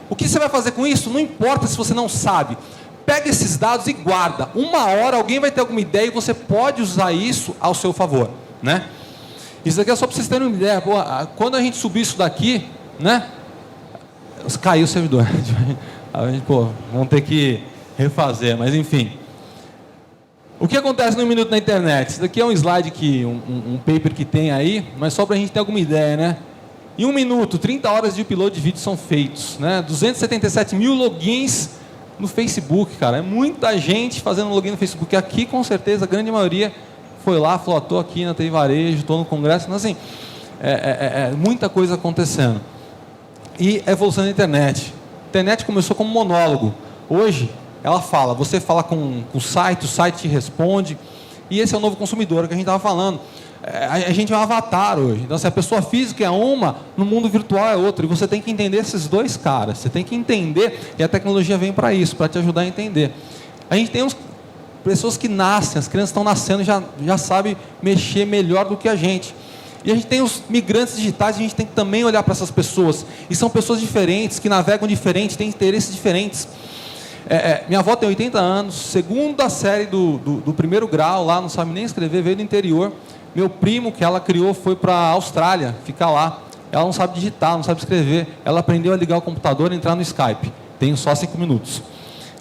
O que você vai fazer com isso? Não importa se você não sabe. Pega esses dados e guarda. Uma hora alguém vai ter alguma ideia e você pode usar isso ao seu favor, né? Isso aqui é só para vocês terem uma ideia. Pô, quando a gente subir isso daqui, né? Caiu o servidor. A gente, vamos ter que refazer, mas enfim. O que acontece no minuto na internet? Isso daqui é um slide, um paper que tem aí, mas só para a gente ter alguma ideia, né? Em 1 minuto, 30 horas de upload de vídeo são feitos, né? 277 mil logins no Facebook, cara. É muita gente fazendo login no Facebook. Aqui, com certeza, a grande maioria foi lá, falou, estou aqui na TI Varejo, estou no congresso. Então, assim, muita coisa acontecendo. E a evolução da internet. A internet começou como monólogo. Hoje, ela fala, você fala com o site te responde. E esse é o novo consumidor que a gente estava falando. A gente é um avatar hoje. Então, se a pessoa física é uma, no mundo virtual é outra. E você tem que entender esses dois caras. Você tem que entender, e a tecnologia vem para isso, para te ajudar a entender. A gente tem pessoas que nascem, as crianças estão nascendo e já sabem mexer melhor do que a gente. E a gente tem os migrantes digitais, a gente tem que também olhar para essas pessoas. E são pessoas diferentes, que navegam diferente, têm interesses diferentes. Minha avó tem 80 anos, segunda série do primeiro grau, lá não sabe nem escrever, veio do interior. Meu primo, que ela criou, foi para a Austrália, ficar lá. Ela não sabe digitar, não sabe escrever. Ela aprendeu a ligar o computador e entrar no Skype. Tenho só 5 minutos.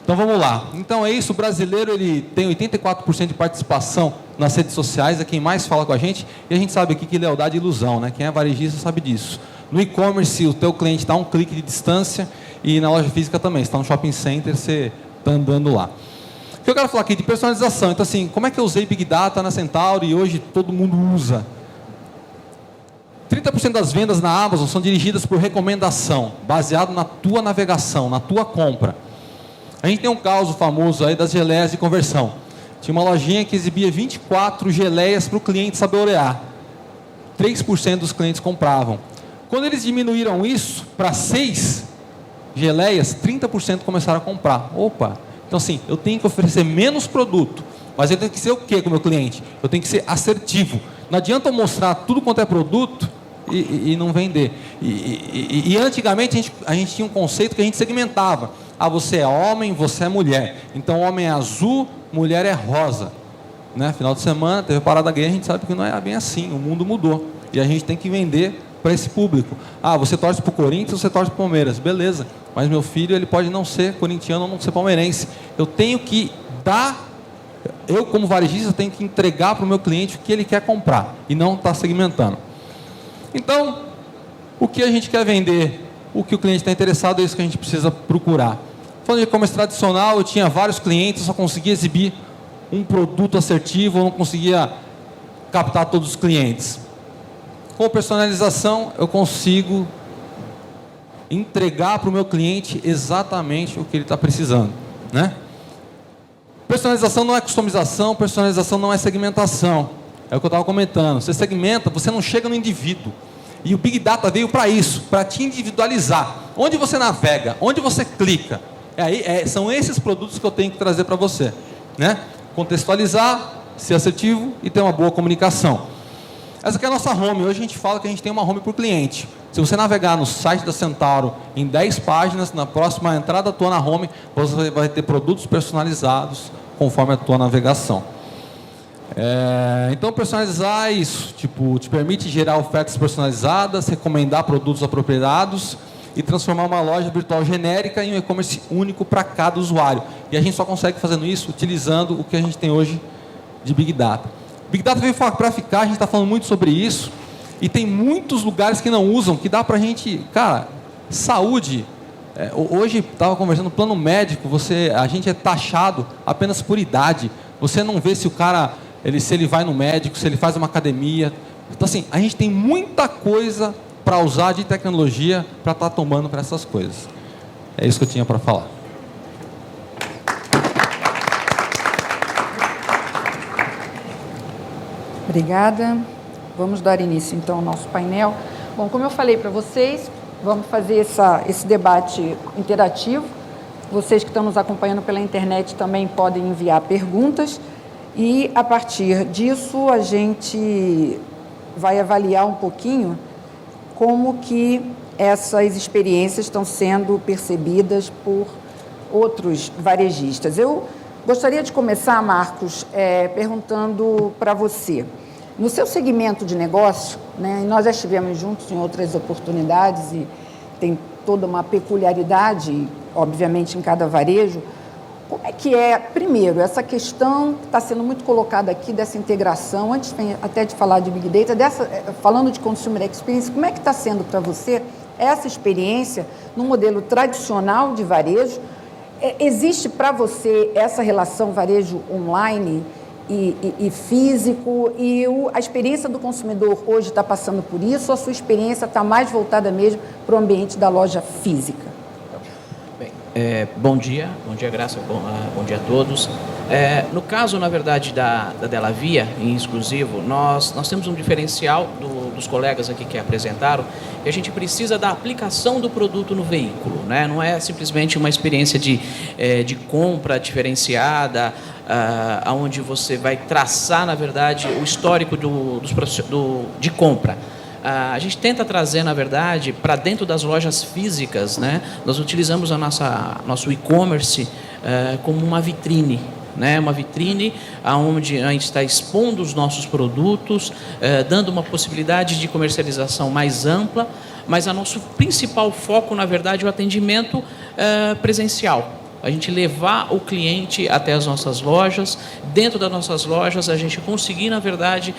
Então vamos lá. Então é isso, o brasileiro ele tem 84% de participação nas redes sociais, é quem mais fala com a gente. E a gente sabe aqui que lealdade é ilusão, né? Quem é varejista sabe disso. No e-commerce, o teu cliente está a um clique de distância, e na loja física também. Se está no shopping center, você está andando lá. O que eu quero falar aqui de personalização. Então, assim, como é que eu usei Big Data na Centauri e hoje todo mundo usa? 30% das vendas na Amazon são dirigidas por recomendação, baseado na tua navegação, na tua compra. A gente tem um caso famoso aí das geleias de conversão. Tinha uma lojinha que exibia 24 geleias para o cliente saborear. 3% dos clientes compravam. Quando eles diminuíram isso para 6 geleias, 30% começaram a comprar. Opa! Então, assim, eu tenho que oferecer menos produto, mas eu tenho que ser o quê com o meu cliente? Eu tenho que ser assertivo. Não adianta eu mostrar tudo quanto é produto e não vender. E antigamente a gente tinha um conceito que a gente segmentava. Você é homem, você é mulher. Então, homem é azul, mulher é rosa. né? Final de semana, teve parada gay, a gente sabe que não é bem assim, o mundo mudou. E a gente tem que vender para esse público. Ah, você torce para o Corinthians, você torce para o Palmeiras, beleza. Mas meu filho, ele pode não ser corintiano ou não ser palmeirense. Eu tenho que dar, eu como varejista, tenho que entregar para o meu cliente o que ele quer comprar e não estar segmentando. Então, o que a gente quer vender, o que o cliente está interessado, é isso que a gente precisa procurar. Falando de e-commerce tradicional, eu tinha vários clientes, só conseguia exibir um produto assertivo, eu não conseguia captar todos os clientes. Com personalização, eu consigo entregar para o meu cliente exatamente o que ele está precisando, né? Personalização não é customização, personalização não é segmentação. É o que eu estava comentando. Você segmenta, você não chega no indivíduo. E o Big Data veio para isso, para te individualizar. Onde você navega, onde você clica. São esses produtos que eu tenho que trazer para você, né? Contextualizar, ser assertivo e ter uma boa comunicação. Essa aqui é a nossa home. Hoje a gente fala que a gente tem uma home por cliente. Se você navegar no site da Centauro em 10 páginas, na próxima entrada tua na home, você vai ter produtos personalizados conforme a tua navegação. Então, personalizar é isso. Tipo, te permite gerar ofertas personalizadas, recomendar produtos apropriados e transformar uma loja virtual genérica em um e-commerce único para cada usuário. E a gente só consegue fazendo isso utilizando o que a gente tem hoje de Big Data. Big Data veio para ficar, a gente está falando muito sobre isso, e tem muitos lugares que não usam, que dá para a gente, cara, saúde. Hoje, estava conversando no plano médico, a gente é taxado apenas por idade. Você não vê se o cara, se ele vai no médico, se ele faz uma academia. Então, assim, a gente tem muita coisa para usar de tecnologia para estar tomando para essas coisas. É isso que eu tinha para falar. Obrigada. Vamos dar início, então, ao nosso painel. Bom, como eu falei para vocês, vamos fazer esse debate interativo. Vocês que estão nos acompanhando pela internet também podem enviar perguntas. E, a partir disso, a gente vai avaliar um pouquinho como que essas experiências estão sendo percebidas por outros varejistas. Eu gostaria de começar, Marcos, perguntando para você. No seu segmento de negócio, né, e nós já estivemos juntos em outras oportunidades e tem toda uma peculiaridade, obviamente, em cada varejo. Como é que primeiro, essa questão que está sendo muito colocada aqui dessa integração, antes até de falar de Big Data, falando de Consumer Experience, como é que está sendo para você essa experiência no modelo tradicional de varejo? Existe para você essa relação varejo online e físico, e a experiência do consumidor hoje está passando por isso, ou a sua experiência está mais voltada mesmo para o ambiente da loja física? Bem, bom dia, Graça, bom dia a todos. No caso, na verdade, da Della Via, em exclusivo, nós temos um diferencial dos colegas aqui que apresentaram, e a gente precisa da aplicação do produto no veículo, né? Não é simplesmente uma experiência de compra diferenciada, onde você vai traçar, na verdade, o histórico de compra. A gente tenta trazer, na verdade, para dentro das lojas físicas, né? Nós utilizamos nosso e-commerce como uma vitrine, né? Uma vitrine onde a gente está expondo os nossos produtos, dando uma possibilidade de comercialização mais ampla, mas o nosso principal foco, na verdade, é o atendimento presencial. A gente levar o cliente até as nossas lojas, dentro das nossas lojas a gente conseguir, na verdade,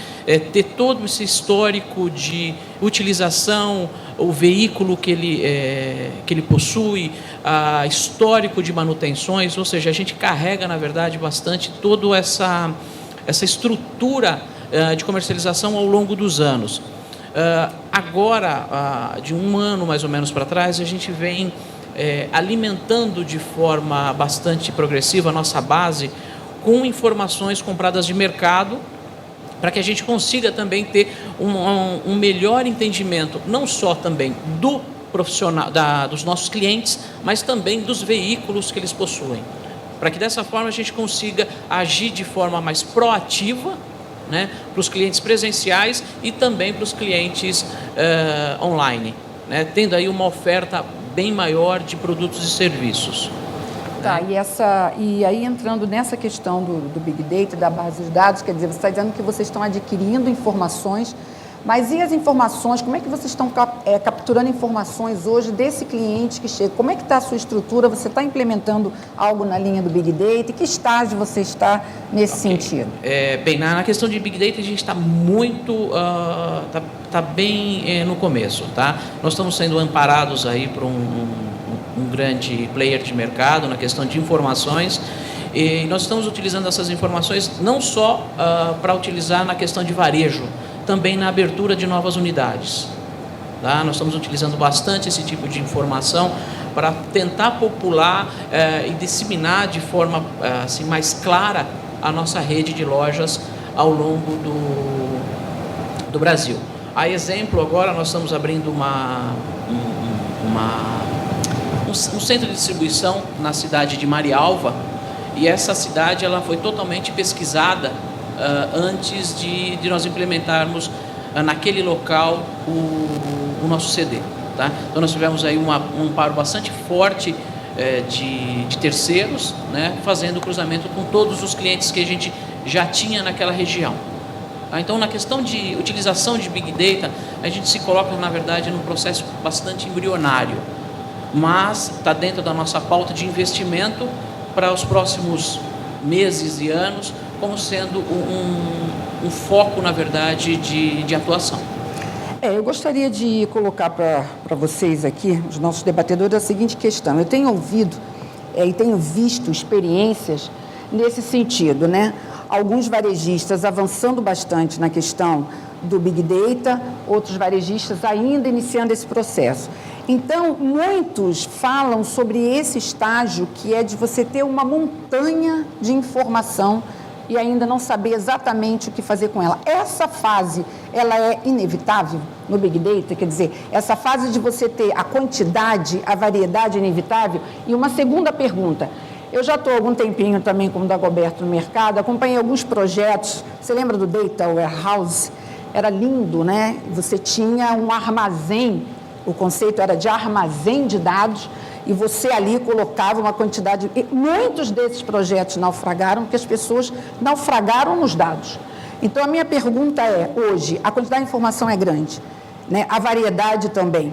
ter todo esse histórico de utilização, o veículo que ele possui, histórico de manutenções, ou seja, a gente carrega, na verdade, bastante toda essa estrutura de comercialização ao longo dos anos. Agora, de um ano mais ou menos para trás, a gente vem alimentando de forma bastante progressiva a nossa base com informações compradas de mercado, para que a gente consiga também ter um melhor entendimento, não só também do profissional, dos nossos clientes, mas também dos veículos que eles possuem, para que dessa forma a gente consiga agir de forma mais proativa, né, para os clientes presenciais e também para os clientes online, né, tendo aí uma oferta bem maior de produtos e serviços. Tá, né? e aí entrando nessa questão do Big Data, da base de dados, quer dizer, você está dizendo que vocês estão adquirindo informações, mas e as informações, como é que vocês estão capturando informações hoje desse cliente que chega? Como é que está a sua estrutura? Você está implementando algo na linha do Big Data? E que estágio você está nesse sentido? Bem, na questão de Big Data, a gente está muito, tá bem no começo, tá? Nós estamos sendo amparados aí por um grande player de mercado na questão de informações, e nós estamos utilizando essas informações não só para utilizar na questão de varejo, também na abertura de novas unidades. Tá? Nós estamos utilizando bastante esse tipo de informação para tentar popular e disseminar de forma assim, mais clara a nossa rede de lojas ao longo do Brasil. A exemplo, agora nós estamos abrindo um centro de distribuição na cidade de Marialva, e essa cidade ela foi totalmente pesquisada antes de nós implementarmos naquele local o nosso CD. Tá? Então nós tivemos aí um amparo bastante forte de terceiros, né, fazendo o cruzamento com todos os clientes que a gente já tinha naquela região. Tá? Então na questão de utilização de Big Data, a gente se coloca na verdade num processo bastante embrionário, mas está dentro da nossa pauta de investimento para os próximos meses e anos, como sendo um foco, na verdade, de atuação. Eu gostaria de colocar para vocês aqui, os nossos debatedores, a seguinte questão. Eu tenho ouvido e tenho visto experiências nesse sentido, né? Alguns varejistas avançando bastante na questão do Big Data, outros varejistas ainda iniciando esse processo. Então, muitos falam sobre esse estágio que é de você ter uma montanha de informação e ainda não saber exatamente o que fazer com ela. Essa fase, ela é inevitável no Big Data? Quer dizer, essa fase de você ter a quantidade, a variedade é inevitável? E uma segunda pergunta. Eu já estou há algum tempinho também como Dagoberto no mercado, acompanhei alguns projetos. Você lembra do Data Warehouse? Era lindo, né? Você tinha um armazém, o conceito era de armazém de dados, e você ali colocava uma quantidade... E muitos desses projetos naufragaram, porque as pessoas naufragaram nos dados. Então, a minha pergunta é, hoje, a quantidade de informação é grande, né? A variedade também.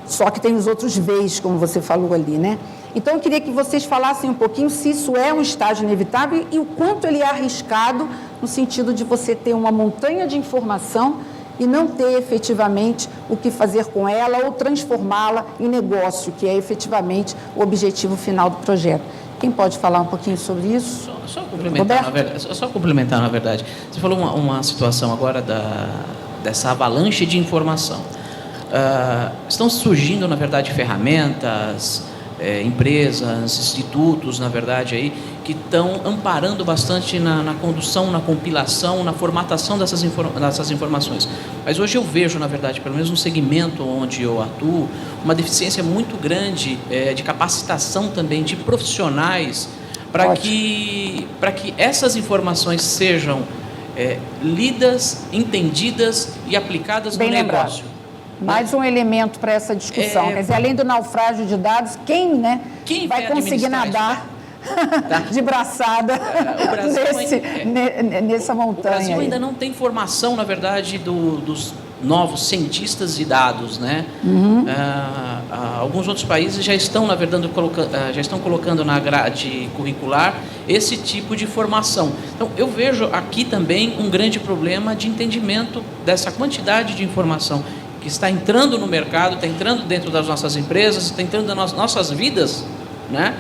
Só que tem os outros Vs, como você falou ali, né? Então, eu queria que vocês falassem um pouquinho se isso é um estágio inevitável e o quanto ele é arriscado no sentido de você ter uma montanha de informação e não ter efetivamente o que fazer com ela ou transformá-la em negócio, que é efetivamente o objetivo final do projeto. Quem pode falar um pouquinho sobre isso? Só complementar, na verdade. Você falou uma situação agora dessa avalanche de informação. Estão surgindo, na verdade, ferramentas, empresas, institutos, na verdade, aí, que estão amparando bastante na condução, na compilação, na formatação dessas informações. Mas hoje eu vejo, na verdade, pelo menos no segmento onde eu atuo, uma deficiência muito grande de capacitação também de profissionais para que essas informações sejam lidas, entendidas e aplicadas no negócio. Mais um elemento para essa discussão. Quer dizer, além do naufrágio de dados, quem vai conseguir nadar de braçada nessa montanha? O Brasil ainda não tem formação, na verdade, dos novos cientistas de dados, né? Alguns outros países já estão, na verdade, colocando na grade curricular esse tipo de formação. Então, eu vejo aqui também um grande problema de entendimento dessa quantidade de informação que está entrando no mercado, está entrando dentro das nossas empresas, está entrando nas nossas vidas, né?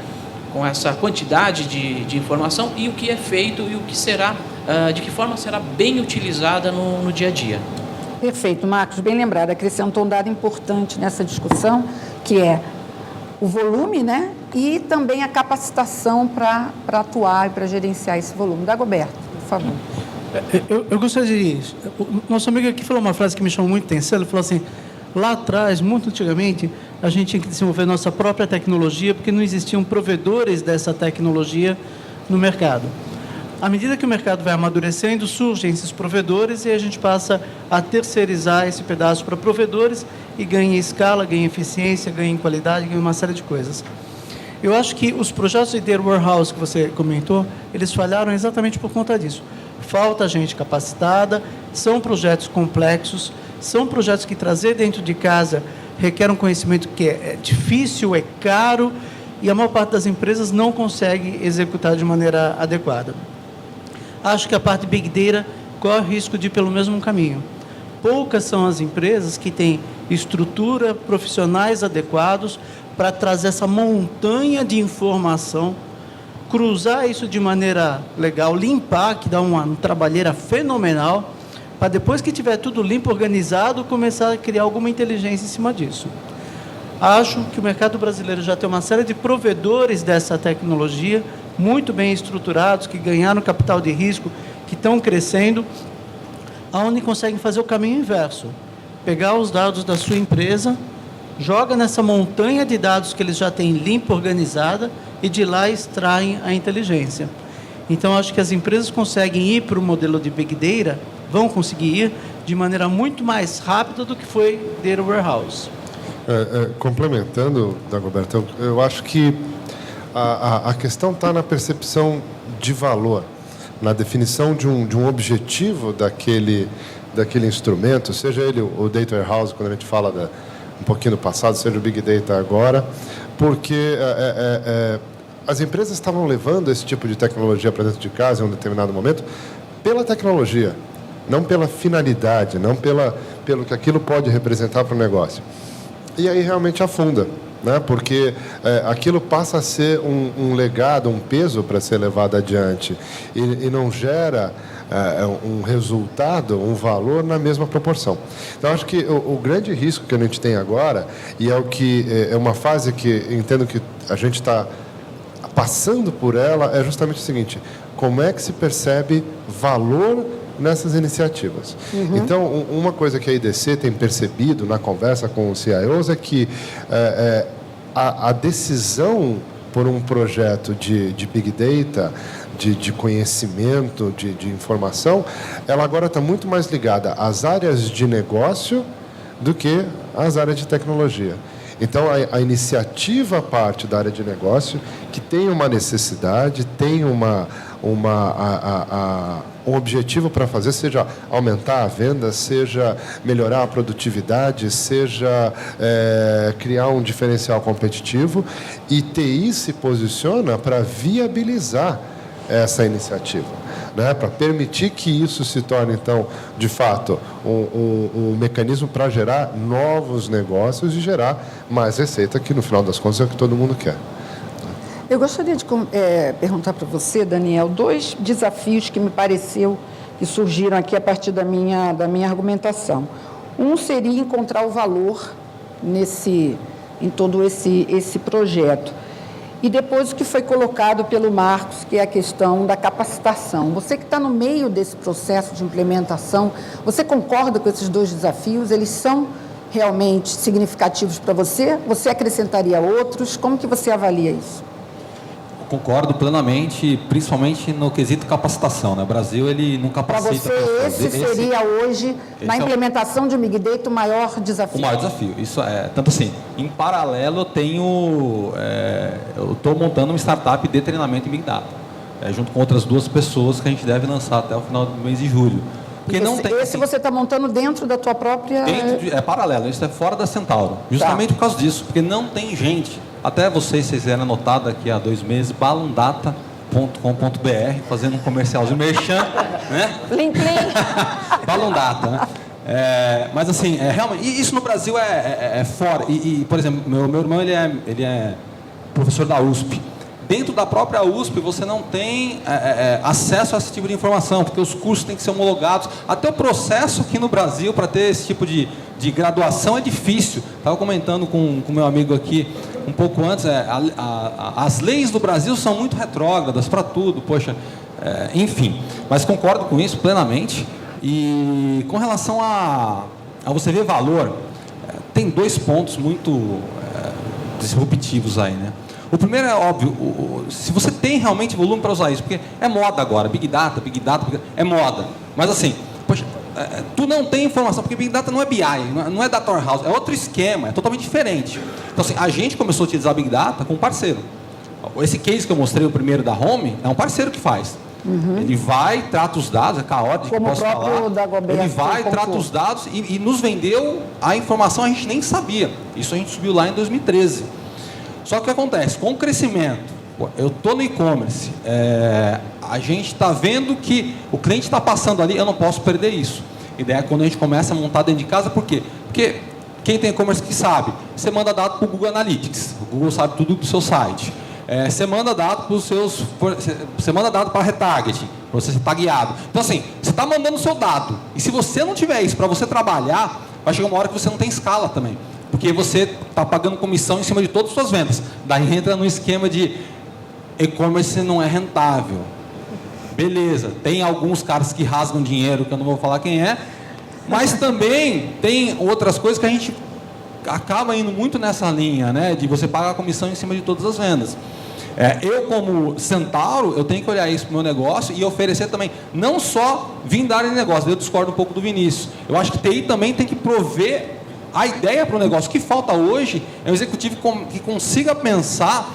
Com essa quantidade de informação e o que é feito e o que será, de que forma será bem utilizada no dia a dia. Perfeito, Marcos, bem lembrado. Acrescentou um dado importante nessa discussão, que é o volume, né? E também a capacitação para atuar e para gerenciar esse volume. Dagoberto, por favor. Eu gostaria de... O nosso amigo aqui falou uma frase que me chamou muito a atenção. Ele falou assim, lá atrás, muito antigamente, a gente tinha que desenvolver nossa própria tecnologia porque não existiam provedores dessa tecnologia no mercado. À medida que o mercado vai amadurecendo, surgem esses provedores e a gente passa a terceirizar esse pedaço para provedores e ganha em escala, ganha em eficiência, ganha em qualidade, ganha uma série de coisas. Eu acho que os projetos de Data Warehouse que você comentou, eles falharam exatamente por conta disso. Falta gente capacitada, são projetos complexos, são projetos que trazer dentro de casa requer um conhecimento que é difícil, é caro, e a maior parte das empresas não consegue executar de maneira adequada. Acho que a parte Big Data corre o risco de ir pelo mesmo caminho. Poucas são as empresas que têm estrutura, profissionais adequados para trazer essa montanha de informação, cruzar isso de maneira legal, limpar, que dá uma trabalheira fenomenal, para depois que tiver tudo limpo, organizado, começar a criar alguma inteligência em cima disso. Acho que o mercado brasileiro já tem uma série de provedores dessa tecnologia, muito bem estruturados, que ganharam capital de risco, que estão crescendo, onde conseguem fazer o caminho inverso. Pegar os dados da sua empresa, joga nessa montanha de dados que eles já têm limpa, organizada, e de lá extraem a inteligência. Então, acho que as empresas conseguem ir para o modelo de Big Data, vão conseguir ir de maneira muito mais rápida do que foi Data Warehouse. Complementando, Dagoberto, eu acho que a questão está na percepção de valor, na definição de um objetivo daquele instrumento, seja ele o Data Warehouse, quando a gente fala um pouquinho do passado, seja o Big Data agora, porque as empresas estavam levando esse tipo de tecnologia para dentro de casa em um determinado momento pela tecnologia, não pela finalidade, não pelo que aquilo pode representar para o negócio. E aí realmente afunda, né? Porque aquilo passa a ser um legado, um peso para ser levado adiante e não gera um resultado, um valor na mesma proporção. Então, acho que o grande risco que a gente tem agora, e é uma fase que entendo que a gente está passando por ela, é justamente o seguinte: como é que se percebe valor nessas iniciativas? Então, uma coisa que a IDC tem percebido na conversa com os CIOs é que a decisão por um projeto de Big Data, de conhecimento, de informação, ela agora está muito mais ligada às áreas de negócio do que às áreas de tecnologia. Então, a iniciativa parte da área de negócio, que tem uma necessidade, tem um objetivo para fazer, seja aumentar a venda, seja melhorar a produtividade, seja criar um diferencial competitivo, e TI se posiciona para viabilizar essa iniciativa, né? Para permitir que isso se torne, então, de fato, um mecanismo para gerar novos negócios e gerar mais receita, que no final das contas é o que todo mundo quer. Eu gostaria de perguntar para você, Daniel, 2 desafios que me pareceu que surgiram aqui a partir da minha argumentação. Um seria encontrar o valor em todo esse projeto. E depois o que foi colocado pelo Marcos, que é a questão da capacitação. Você que está no meio desse processo de implementação, você concorda com esses 2 desafios? Eles são realmente significativos para você? Você acrescentaria outros? Como que você avalia isso? Concordo plenamente, principalmente no quesito capacitação, né? O Brasil, ele não capacita... Para você, esse seria hoje, na implementação de Big Data, o maior desafio? O maior desafio. Isso tanto assim, em paralelo, eu estou montando uma startup de treinamento em Big Data, junto com outras 2 pessoas que a gente deve lançar até o final do mês de julho. Porque esse você está montando dentro da tua própria... É paralelo, isso é fora da Centauro. Justamente por causa disso, porque não tem gente. Até vocês fizeram anotado aqui há 2 meses, balundata.com.br, fazendo um comercialzinho, merchan, né? Link. Balundata, né? Mas assim, realmente, isso no Brasil é fora. Por exemplo, meu irmão, ele é professor da USP. Dentro da própria USP, você não tem acesso a esse tipo de informação, porque os cursos têm que ser homologados. Até o processo aqui no Brasil, para ter esse tipo de graduação, é difícil. Estava comentando com o meu amigo aqui, um pouco antes, as leis do Brasil são muito retrógradas para tudo, poxa, enfim. Mas concordo com isso plenamente. E com relação a você ver valor, tem 2 pontos muito disruptivos aí, né? O primeiro é óbvio, se você tem realmente volume para usar isso, porque é moda agora, Big Data, é moda. Mas assim, poxa, tu não tem informação, porque Big Data não é BI, não é Data Warehouse, é outro esquema, é totalmente diferente. Então assim, a gente começou a utilizar Big Data com um parceiro. Esse case que eu mostrei, o primeiro da Home, é um parceiro que faz. Ele vai, trata os dados, é caótico, Como posso o próprio falar. Dagoberto Ele vai, pontuou. trata os dados e nos vendeu a informação, a gente nem sabia. Isso a gente subiu lá em 2013. Só que o que acontece? Com o crescimento, eu estou no e-commerce, a gente está vendo que o cliente está passando ali, eu não posso perder isso. A ideia é quando a gente começa a montar dentro de casa, por quê? Porque quem tem e-commerce que sabe, você manda dado para o Google Analytics, o Google sabe tudo do seu site. Você manda dado para os seus, você manda dado para retargeting, para você estar guiado. Então assim, você está mandando o seu dado, e se você não tiver isso para você trabalhar, vai chegar uma hora que você não tem escala também, porque você está pagando comissão em cima de todas as suas vendas. Daí entra no esquema de e-commerce não é rentável. Beleza, tem alguns caras que rasgam dinheiro, que eu não vou falar quem é, mas também tem outras coisas que a gente acaba indo muito nessa linha, né, de você pagar a comissão em cima de todas as vendas. Eu, como Centauro, eu tenho que olhar isso para o meu negócio e oferecer também, não só vir dar em negócio. Eu discordo um pouco do Vinícius. Eu acho que TI também tem que prover a ideia para o negócio. O que falta hoje é um executivo que consiga pensar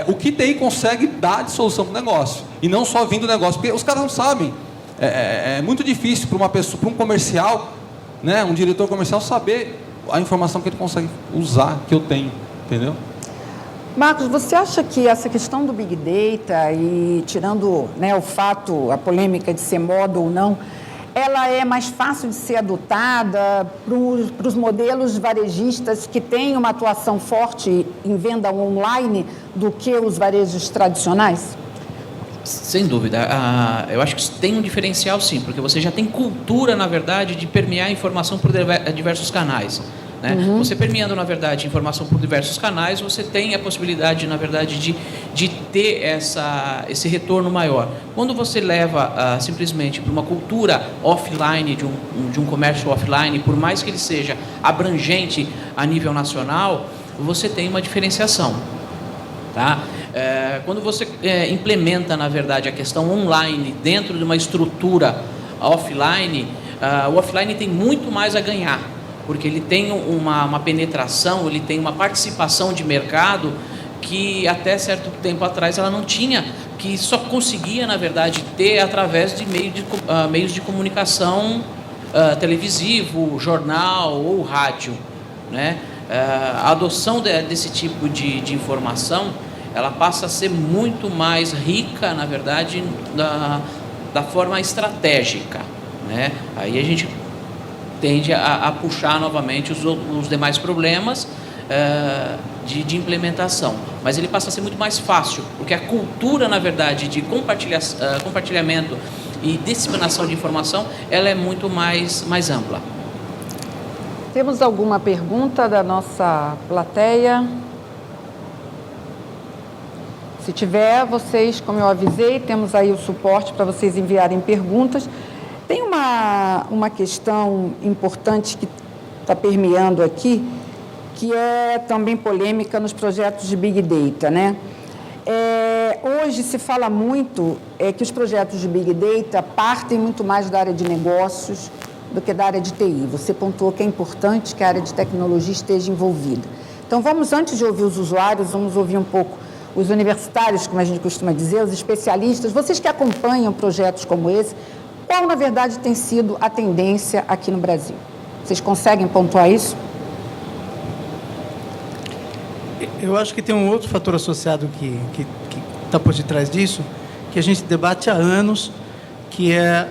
o que TI consegue dar de solução para o negócio. E não só vir do negócio, porque os caras não sabem. É muito difícil para uma pessoa, para um comercial, né, um diretor comercial, saber a informação que ele consegue usar, que eu tenho. Entendeu? Marcos, você acha que essa questão do Big Data, e tirando, né, o fato, a polêmica de ser moda ou não, ela é mais fácil de ser adotada para os modelos varejistas que têm uma atuação forte em venda online do que os varejos tradicionais? Sem dúvida. Eu acho que tem um diferencial, sim, porque você já tem cultura, na verdade, de permear a informação por diversos canais. Né? Você permeando, na verdade, informação por diversos canais, você tem a possibilidade, na verdade, de ter esse retorno maior. Quando você leva simplesmente para uma cultura offline, de um comércio offline, por mais que ele seja abrangente a nível nacional, você tem uma diferenciação. Tá? Quando você implementa, na verdade, a questão online dentro de uma estrutura offline, o offline tem muito mais a ganhar, porque ele tem uma penetração, ele tem uma participação de mercado que até certo tempo atrás ela não tinha, que só conseguia, na verdade, ter através de meios de comunicação televisivo, jornal ou rádio. Né? A adoção desse tipo de informação, ela passa a ser muito mais rica, na verdade, da forma estratégica. Né? Aí a gente tende a puxar novamente os demais problemas de implementação. Mas ele passa a ser muito mais fácil, porque a cultura, na verdade, de compartilhamento e disseminação de informação, ela é muito mais ampla. Temos alguma pergunta da nossa plateia? Se tiver, vocês, como eu avisei, temos aí o suporte para vocês enviarem perguntas. Tem uma questão importante que está permeando aqui, que é também polêmica nos projetos de Big Data, né? Hoje se fala muito que os projetos de Big Data partem muito mais da área de negócios do que da área de TI. Você pontuou que é importante que a área de tecnologia esteja envolvida. Então, vamos, antes de ouvir os usuários, vamos ouvir um pouco os universitários, como a gente costuma dizer, os especialistas, vocês que acompanham projetos como esse, qual, na verdade, tem sido a tendência aqui no Brasil? Vocês conseguem pontuar isso? Eu acho que tem um outro fator associado que está por detrás disso, que a gente debate há anos, que é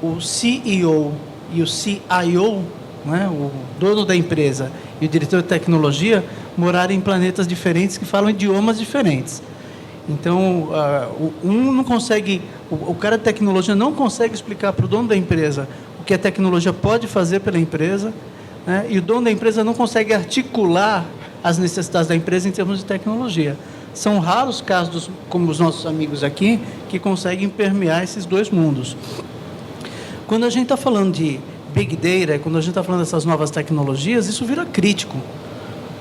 o CEO e o CIO, né, o dono da empresa e o diretor de tecnologia, morarem em planetas diferentes que falam idiomas diferentes. Então, um não consegue, o cara de tecnologia não consegue explicar para o dono da empresa o que a tecnologia pode fazer pela empresa, né? E o dono da empresa não consegue articular as necessidades da empresa em termos de tecnologia. São raros casos, como os nossos amigos aqui, que conseguem permear esses dois mundos. Quando a gente está falando de Big Data, quando a gente está falando dessas novas tecnologias, isso vira crítico,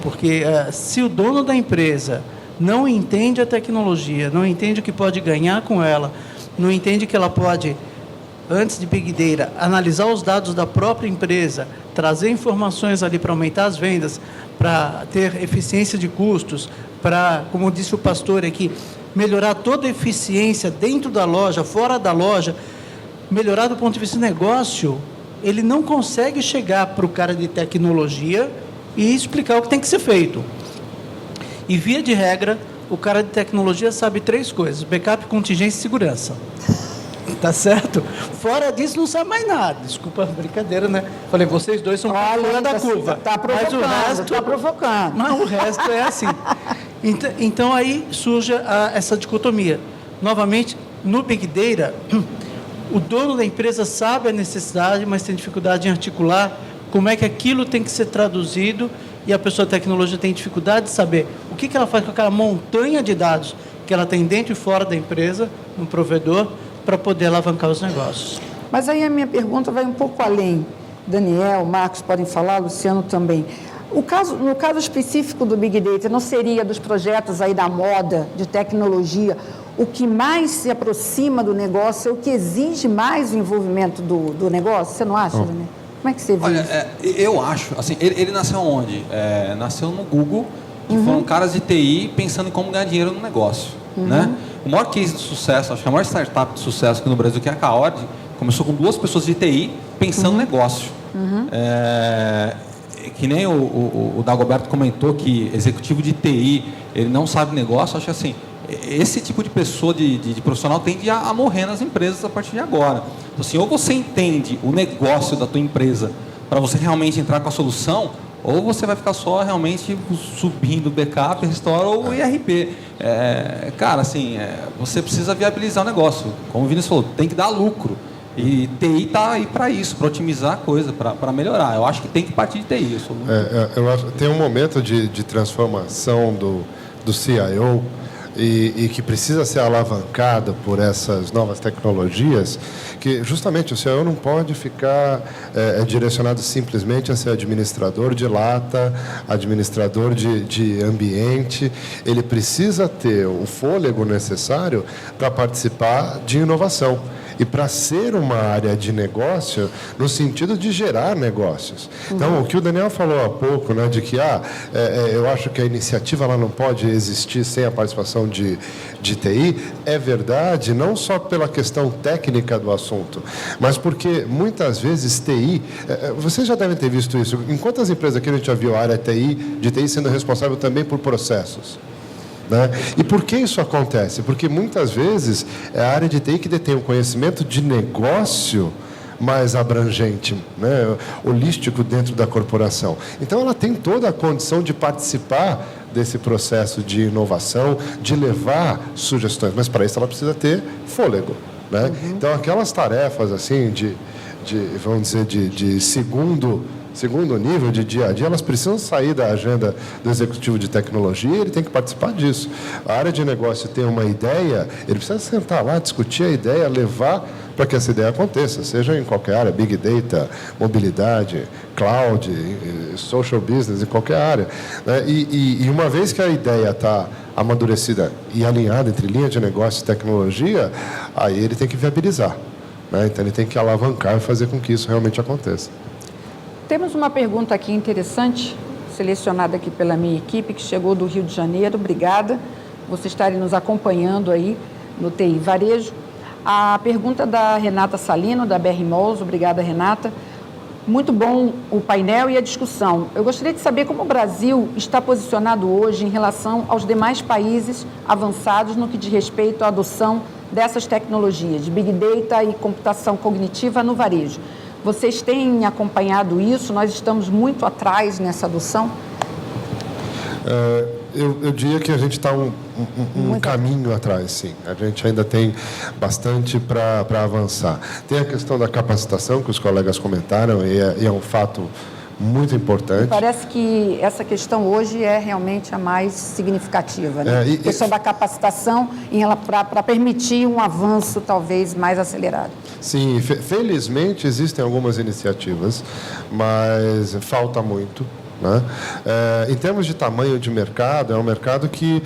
porque se o dono da empresa não entende a tecnologia, não entende o que pode ganhar com ela, não entende que ela pode, antes de Big Data, analisar os dados da própria empresa, trazer informações ali para aumentar as vendas, para ter eficiência de custos, para, como disse o pastor aqui, melhorar toda a eficiência dentro da loja, fora da loja, melhorar do ponto de vista do negócio, ele não consegue chegar para o cara de tecnologia e explicar o que tem que ser feito. E, via de regra, o cara de tecnologia sabe 3 coisas: backup, contingência e segurança. Tá certo? Fora disso, não sabe mais nada. Desculpa a brincadeira, né? Falei, vocês dois são fora da curva. Está provocando, mas o resto, está provocando. Mas o resto é assim. Então, aí surge essa dicotomia. Novamente, no Big Data, o dono da empresa sabe a necessidade, mas tem dificuldade em articular como é que aquilo tem que ser traduzido, e a pessoa de tecnologia tem dificuldade de saber o que ela faz com aquela montanha de dados que ela tem dentro e fora da empresa, no provedor, para poder alavancar os negócios. Mas aí a minha pergunta vai um pouco além. Daniel, Marcos podem falar, Luciano também. No caso específico do Big Data, não seria dos projetos aí da moda, de tecnologia, o que mais se aproxima do negócio, é o que exige mais o envolvimento do negócio? Você não acha, Daniel? Como é que você vê isso? Eu acho, assim, ele nasceu onde? Nasceu no Google, que foram caras de TI pensando em como ganhar dinheiro no negócio, né? O maior case de sucesso, acho que a maior startup de sucesso aqui no Brasil, que é a Kaord, começou com 2 pessoas de TI pensando no negócio. Que nem o Dagoberto comentou, que executivo de TI, ele não sabe negócio. Acho que assim, esse tipo de pessoa, de profissional, tende a morrer nas empresas a partir de agora. Então, assim, ou você entende o negócio da tua empresa para você realmente entrar com a solução, ou você vai ficar só realmente subindo o backup, restore ou IRP. Cara, assim, você precisa viabilizar o negócio. Como o Vinícius falou, tem que dar lucro. E TI está aí para isso, para otimizar a coisa, para melhorar. Eu acho que tem que partir de TI. Eu acho, tem um momento de transformação do CIO e que precisa ser alavancado por essas novas tecnologias, que justamente o CIO não pode ficar direcionado simplesmente a ser administrador de lata, administrador de ambiente. Ele precisa ter o fôlego necessário para participar de inovação e para ser uma área de negócio no sentido de gerar negócios. Então, o que o Daniel falou há pouco, né, de que eu acho que a iniciativa ela não pode existir sem a participação de TI, é verdade, não só pela questão técnica do assunto, mas porque muitas vezes TI, vocês já devem ter visto isso, em quantas empresas aqui a gente já viu a área de TI sendo responsável também por processos? Né? E por que isso acontece? Porque muitas vezes é a área de TI que detém um conhecimento de negócio mais abrangente, né? Holístico dentro da corporação. Então ela tem toda a condição de participar desse processo de inovação, de levar sugestões, mas para isso ela precisa ter fôlego, né? Então aquelas tarefas assim vamos dizer, de segundo nível, de dia a dia, elas precisam sair da agenda do executivo de tecnologia, ele tem que participar disso. A área de negócio tem uma ideia, ele precisa sentar lá, discutir a ideia, levar para que essa ideia aconteça, seja em qualquer área, Big Data, mobilidade, cloud, social business, em qualquer área. Né? E uma vez que a ideia está amadurecida e alinhada entre linha de negócio e tecnologia, aí ele tem que viabilizar. Né? Então ele tem que alavancar e fazer com que isso realmente aconteça. Temos uma pergunta aqui interessante, selecionada aqui pela minha equipe, que chegou do Rio de Janeiro. Obrigada por vocês estarem nos acompanhando aí no TI Varejo. A pergunta da Renata Salino, da BR Malls. Obrigada, Renata. Muito bom o painel e a discussão. Eu gostaria de saber como o Brasil está posicionado hoje em relação aos demais países avançados no que diz respeito à adoção dessas tecnologias, de Big Data e computação cognitiva no varejo. Vocês têm acompanhado isso? Nós estamos muito atrás nessa adoção? Eu diria que a gente está um caminho atrás, sim. A gente ainda tem bastante para avançar. Tem a questão da capacitação, que os colegas comentaram, e é um fato muito importante. Me parece que essa questão hoje é realmente a mais significativa, né? A questão da capacitação para permitir um avanço talvez mais acelerado. Sim, felizmente existem algumas iniciativas, mas falta muito. Né? Em termos de tamanho de mercado, é um mercado que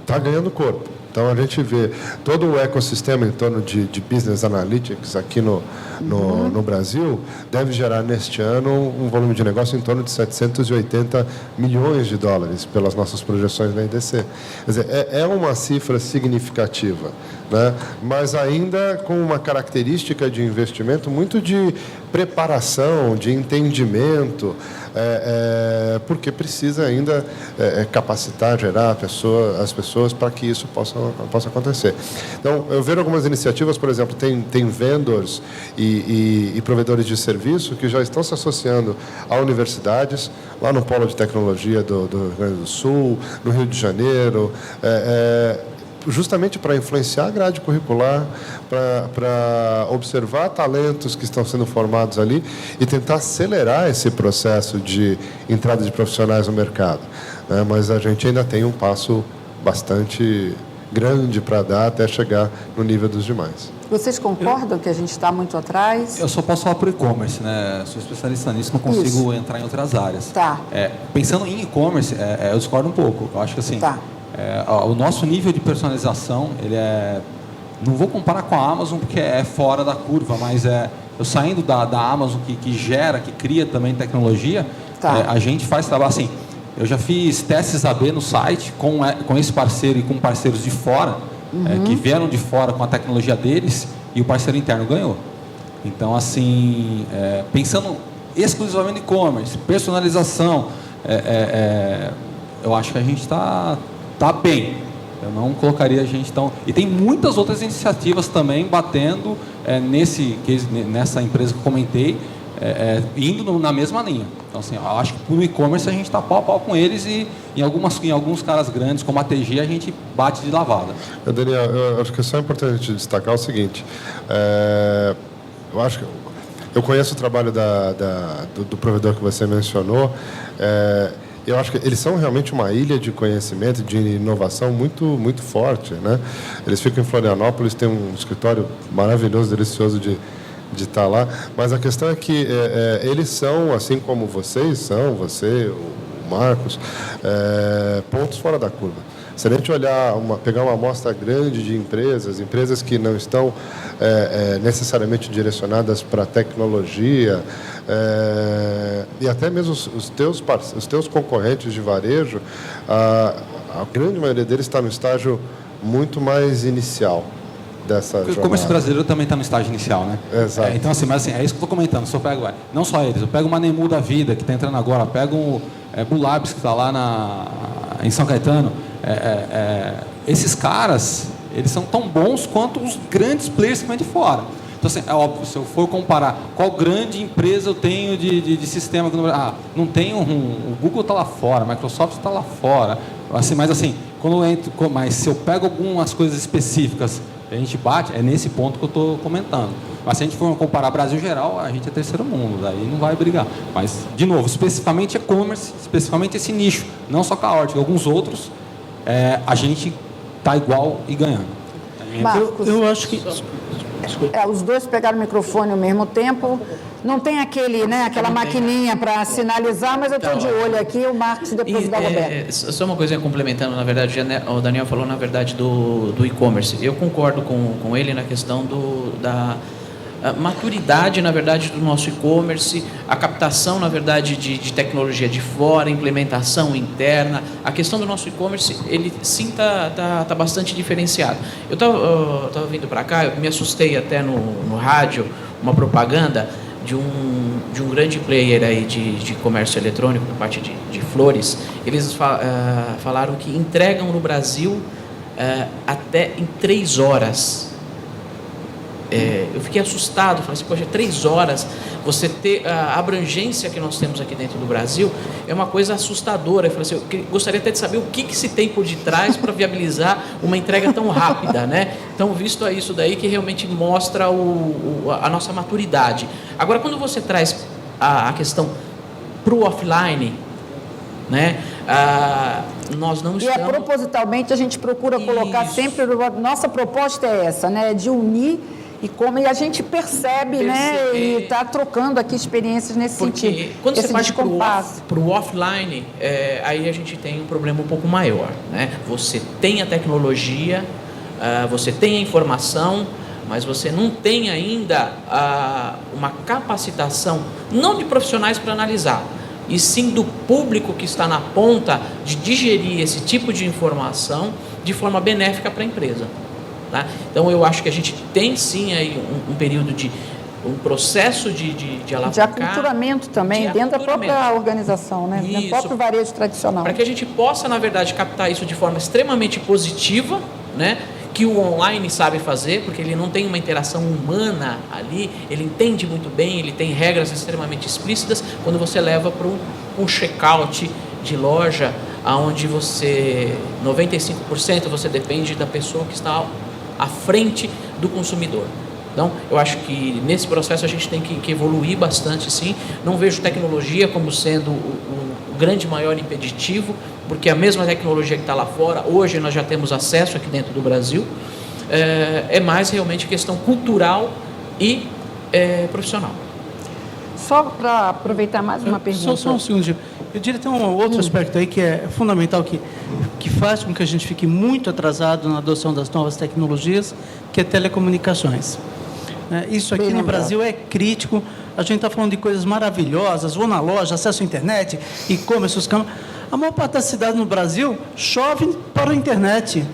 está ganhando corpo. Então, a gente vê todo o ecossistema em torno de Business Analytics aqui no Brasil deve gerar, neste ano, um volume de negócio em torno de 780 milhões de dólares, pelas nossas projeções da IDC. Quer dizer, é uma cifra significativa, né? Mas ainda com uma característica de investimento muito de preparação, de entendimento, porque precisa ainda capacitar, gerar as pessoas para que isso possa acontecer. Então, eu vejo algumas iniciativas, por exemplo, tem vendors e provedores de serviço que já estão se associando a universidades, lá no Polo de Tecnologia do Rio Grande do Sul, no Rio de Janeiro, justamente para influenciar a grade curricular, para observar talentos que estão sendo formados ali e tentar acelerar esse processo de entrada de profissionais no mercado, né? Mas a gente ainda tem um passo bastante grande para dar até chegar no nível dos demais. Vocês concordam que a gente está muito atrás? Eu só posso falar por e-commerce, né? Sou especialista nisso, não consigo entrar em outras áreas. Tá. Pensando em e-commerce, eu discordo um pouco. Eu acho que assim, tá. O nosso nível de personalização, ele não vou comparar com a Amazon porque é fora da curva, mas eu saindo da Amazon que gera, que cria também tecnologia, a gente faz trabalho assim. Eu já fiz testes AB no site com esse parceiro e com parceiros de fora, que vieram de fora com a tecnologia deles e o parceiro interno ganhou. Então, assim, pensando exclusivamente em e-commerce, personalização, eu acho que a gente está bem. Eu não colocaria a gente tão... E tem muitas outras iniciativas também batendo nessa empresa que eu comentei, indo na mesma linha. Então, assim, eu acho que no e-commerce a gente está pau a pau com eles e em alguns caras grandes, como a TG, a gente bate de lavada. Daniel, eu acho que é só importante destacar o seguinte. Eu acho que eu conheço o trabalho do provedor que você mencionou. Eu acho que eles são realmente uma ilha de conhecimento, de inovação muito, muito forte, né? Eles ficam em Florianópolis, tem um escritório maravilhoso, delicioso de estar lá, mas a questão é que eles são, assim como você, o Marcos, pontos fora da curva. Se a gente olhar, pegar uma amostra grande de empresas que não estão necessariamente direcionadas para a tecnologia, e até mesmo os teus concorrentes de varejo, a grande maioria deles está no estágio muito mais inicial dessa jornada. O e-commerce brasileiro também está no estágio inicial, né? Exato. Então, assim, mas assim, é isso que eu estou comentando. Se eu pego, não só eles, eu pego uma Nemu da vida, que está entrando agora, pego o Bulabs, que está lá em São Caetano. Esses caras, eles são tão bons quanto os grandes players que vêm de fora. Então, assim, é óbvio, se eu for comparar qual grande empresa eu tenho de sistema, não tenho o Google está lá fora, a Microsoft está lá fora, assim, mas assim, mas se eu pego algumas coisas específicas, a gente bate, é nesse ponto que eu estou comentando. Mas se a gente for comparar Brasil geral, a gente é terceiro mundo, daí não vai brigar. Mas, de novo, especificamente e-commerce, especificamente esse nicho, não só com a Hortic, alguns outros, a gente está igual e ganhando. Marcos, eu acho que... os dois pegaram o microfone ao mesmo tempo. Não tem aquela maquininha para sinalizar, mas eu estou de olho aqui, o Marcos depois da Roberto. Só uma coisinha complementando, na verdade, o Daniel falou, na verdade, do e-commerce. Eu concordo com ele na questão da maturidade, na verdade, do nosso e-commerce, a captação, na verdade, de tecnologia de fora, implementação interna. A questão do nosso e-commerce, ele sim está bastante diferenciado. Eu estava vindo para cá, eu me assustei até no rádio, uma propaganda de um grande player aí de comércio eletrônico, na parte de flores. Eles falaram que entregam no Brasil até em 3 horas. Eu fiquei assustado, falei assim, poxa, 3 horas, você ter a abrangência que nós temos aqui dentro do Brasil, é uma coisa assustadora. Eu falei assim, eu gostaria até de saber o que se tem por detrás para viabilizar uma entrega tão rápida, né? Então, visto a isso daí que realmente mostra a nossa maturidade. Agora, quando você traz a questão para o offline, né? Nós não estamos... E propositalmente a gente procura colocar sempre, nossa proposta é essa, né? De unir e a gente percebe, né? E está trocando aqui experiências nesse sentido. Porque quando você parte para o offline, aí a gente tem um problema um pouco maior, né? Você tem a tecnologia, você tem a informação, mas você não tem ainda uma capacitação, não de profissionais para analisar, e sim do público que está na ponta de digerir esse tipo de informação de forma benéfica para a empresa. Tá? Então eu acho que a gente tem sim aí um período um processo de alavancar. De aculturamento também, dentro da própria organização, né? Dentro do próprio varejo tradicional. Para que a gente possa, na verdade, captar isso de forma extremamente positiva, né? Que o online sabe fazer, porque ele não tem uma interação humana ali, ele entende muito bem, ele tem regras extremamente explícitas. Quando você leva para um check-out de loja, onde 95% você depende da pessoa que está à frente do consumidor. Então, eu acho que nesse processo a gente tem que evoluir bastante, sim. Não vejo tecnologia como sendo o grande maior impeditivo, porque a mesma tecnologia que está lá fora, hoje nós já temos acesso aqui dentro do Brasil, é mais realmente questão cultural e profissional. Só para aproveitar mais uma pergunta. Só um segundinho. Eu diria que tem um outro aspecto aí que é fundamental, que faz com que a gente fique muito atrasado na adoção das novas tecnologias, que é telecomunicações. Isso aqui no Brasil é crítico. A gente está falando de coisas maravilhosas, vou na loja, acesso à internet, e-commerce, os campos. A maior parte das cidades no Brasil chove para a internet.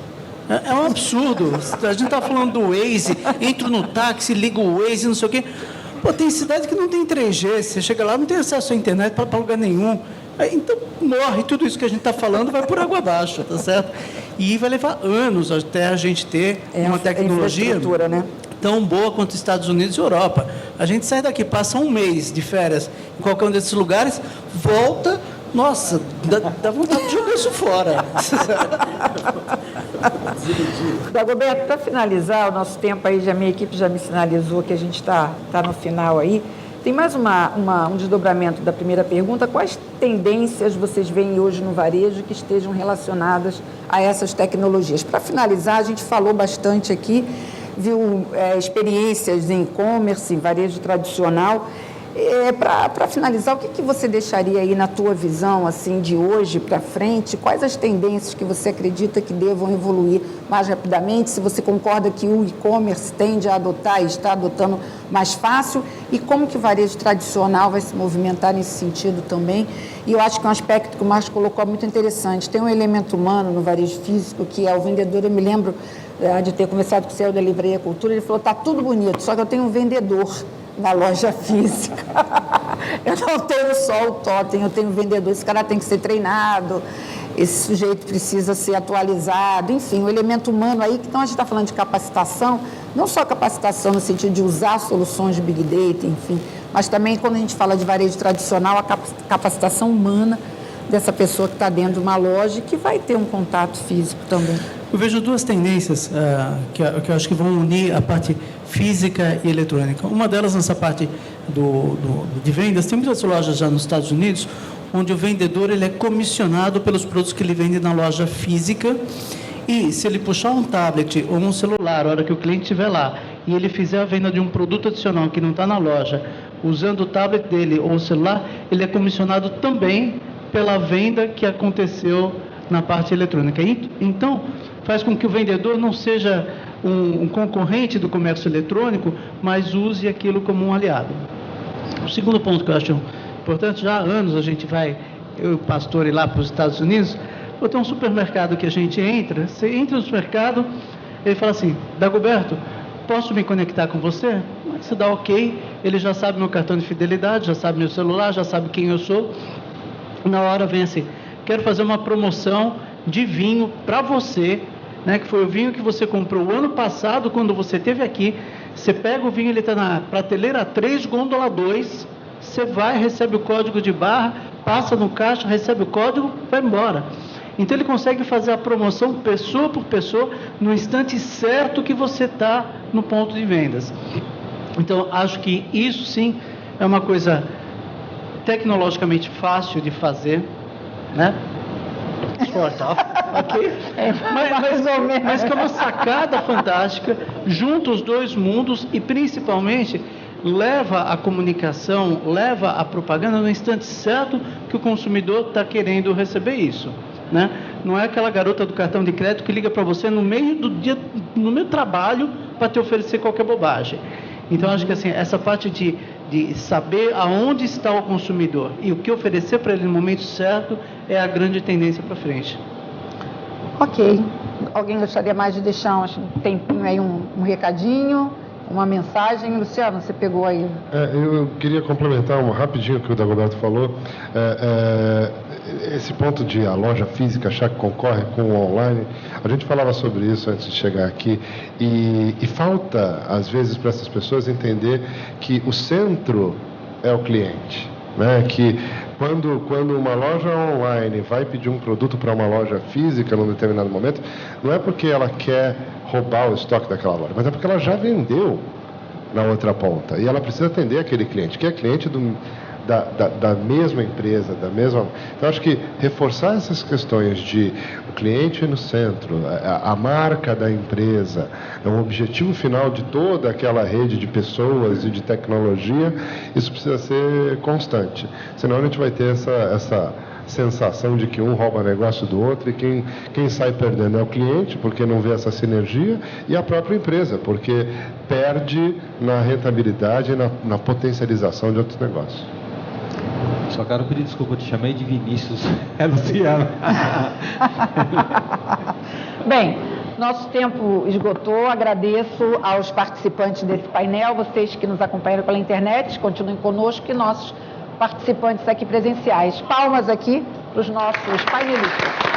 É um absurdo. A gente está falando do Waze, entro no táxi, ligo o Waze, não sei o quê. Pô, tem cidade que não tem 3G, você chega lá, não tem acesso à internet para lugar nenhum. Então, morre, tudo isso que a gente está falando vai por água abaixo, tá certo? E vai levar anos até a gente ter uma tecnologia, né, tão boa quanto os Estados Unidos e Europa. A gente sai daqui, passa um mês de férias em qualquer um desses lugares, volta, nossa, dá vontade de jogar isso fora. Dagoberto, para finalizar o nosso tempo aí, a minha equipe já me sinalizou que a gente está no final aí. Tem mais um desdobramento da primeira pergunta. Quais tendências vocês veem hoje no varejo que estejam relacionadas a essas tecnologias? Para finalizar, a gente falou bastante aqui, viu experiências em e-commerce, em varejo tradicional. Para finalizar, o que você deixaria aí na tua visão, assim, de hoje para frente? Quais as tendências que você acredita que devam evoluir mais rapidamente? Se você concorda que o e-commerce tende a adotar e está adotando mais fácil? E como que o varejo tradicional vai se movimentar nesse sentido também? E eu acho que um aspecto que o Marcos colocou é muito interessante. Tem um elemento humano no varejo físico, que é o vendedor. Eu me lembro de ter conversado com o CEO da Livraria Cultura, ele falou, está tudo bonito, só que eu tenho um vendedor na loja física. Eu não tenho só o totem, eu tenho um vendedor. Esse cara tem que ser treinado, esse sujeito precisa ser atualizado, enfim, o elemento humano aí. Então, a gente está falando de capacitação, não só capacitação no sentido de usar soluções de Big Data, enfim, mas também, quando a gente fala de varejo tradicional, a capacitação humana dessa pessoa que está dentro de uma loja e que vai ter um contato físico também. Eu vejo duas tendências que eu acho que vão unir a parte física e eletrônica. Uma delas, nessa parte de vendas, tem muitas lojas já nos Estados Unidos, onde o vendedor ele é comissionado pelos produtos que ele vende na loja física, e se ele puxar um tablet ou um celular, a hora que o cliente estiver lá, e ele fizer a venda de um produto adicional que não está na loja, usando o tablet dele ou o celular, ele é comissionado também pela venda que aconteceu na parte eletrônica. Então, faz com que o vendedor não seja um concorrente do comércio eletrônico, mas use aquilo como um aliado. O segundo ponto que eu acho importante, já há anos a gente vai, eu e o pastor, ir lá para os Estados Unidos, vou ter um supermercado que a gente entra, você entra no supermercado, ele fala assim, Dagoberto, posso me conectar com você? Você dá ok, ele já sabe meu cartão de fidelidade, já sabe meu celular, já sabe quem eu sou. Na hora vem assim, quero fazer uma promoção de vinho para você, né, que foi o vinho que você comprou o ano passado, quando você esteve aqui. Você pega o vinho, ele está na prateleira 3, gôndola 2, você vai, recebe o código de barra, passa no caixa, recebe o código, vai embora. Então ele consegue fazer a promoção pessoa por pessoa, no instante certo que você está no ponto de vendas. Então acho que isso sim é uma coisa tecnologicamente fácil de fazer, né? Ok? Mas que é uma sacada fantástica, junta os dois mundos e principalmente leva a comunicação, leva a propaganda no instante certo que o consumidor está querendo receber isso. né? Não é aquela garota do cartão de crédito que liga para você no meio do dia, no meio do trabalho, para te oferecer qualquer bobagem. Então, acho que assim, essa parte de saber aonde está o consumidor e o que oferecer para ele no momento certo é a grande tendência para frente. Ok. Alguém gostaria mais de deixar um tempinho aí, um recadinho, uma mensagem? Luciano, você pegou aí. Eu queria complementar rapidinho o que o Dagoberto falou. Esse ponto de a loja física achar que concorre com o online, a gente falava sobre isso antes de chegar aqui, e falta, às vezes, para essas pessoas entender que o centro é o cliente, né? Que quando uma loja online vai pedir um produto para uma loja física num determinado momento, não é porque ela quer roubar o estoque daquela loja, mas é porque ela já vendeu na outra ponta e ela precisa atender aquele cliente, que é cliente da mesma empresa, da mesma... Então, acho que reforçar essas questões de o cliente no centro, a marca da empresa, é um objetivo final de toda aquela rede de pessoas e de tecnologia, isso precisa ser constante. Senão a gente vai ter essa sensação de que um rouba negócio do outro e quem sai perdendo é o cliente, porque não vê essa sinergia, e a própria empresa, porque perde na rentabilidade e na potencialização de outros negócios. Só quero pedir desculpa, eu te chamei de Vinícius. É Luciano. Bem, nosso tempo esgotou. Agradeço aos participantes desse painel, vocês que nos acompanharam pela internet, continuem conosco, e nossos participantes aqui presenciais. Palmas aqui para os nossos painelistas.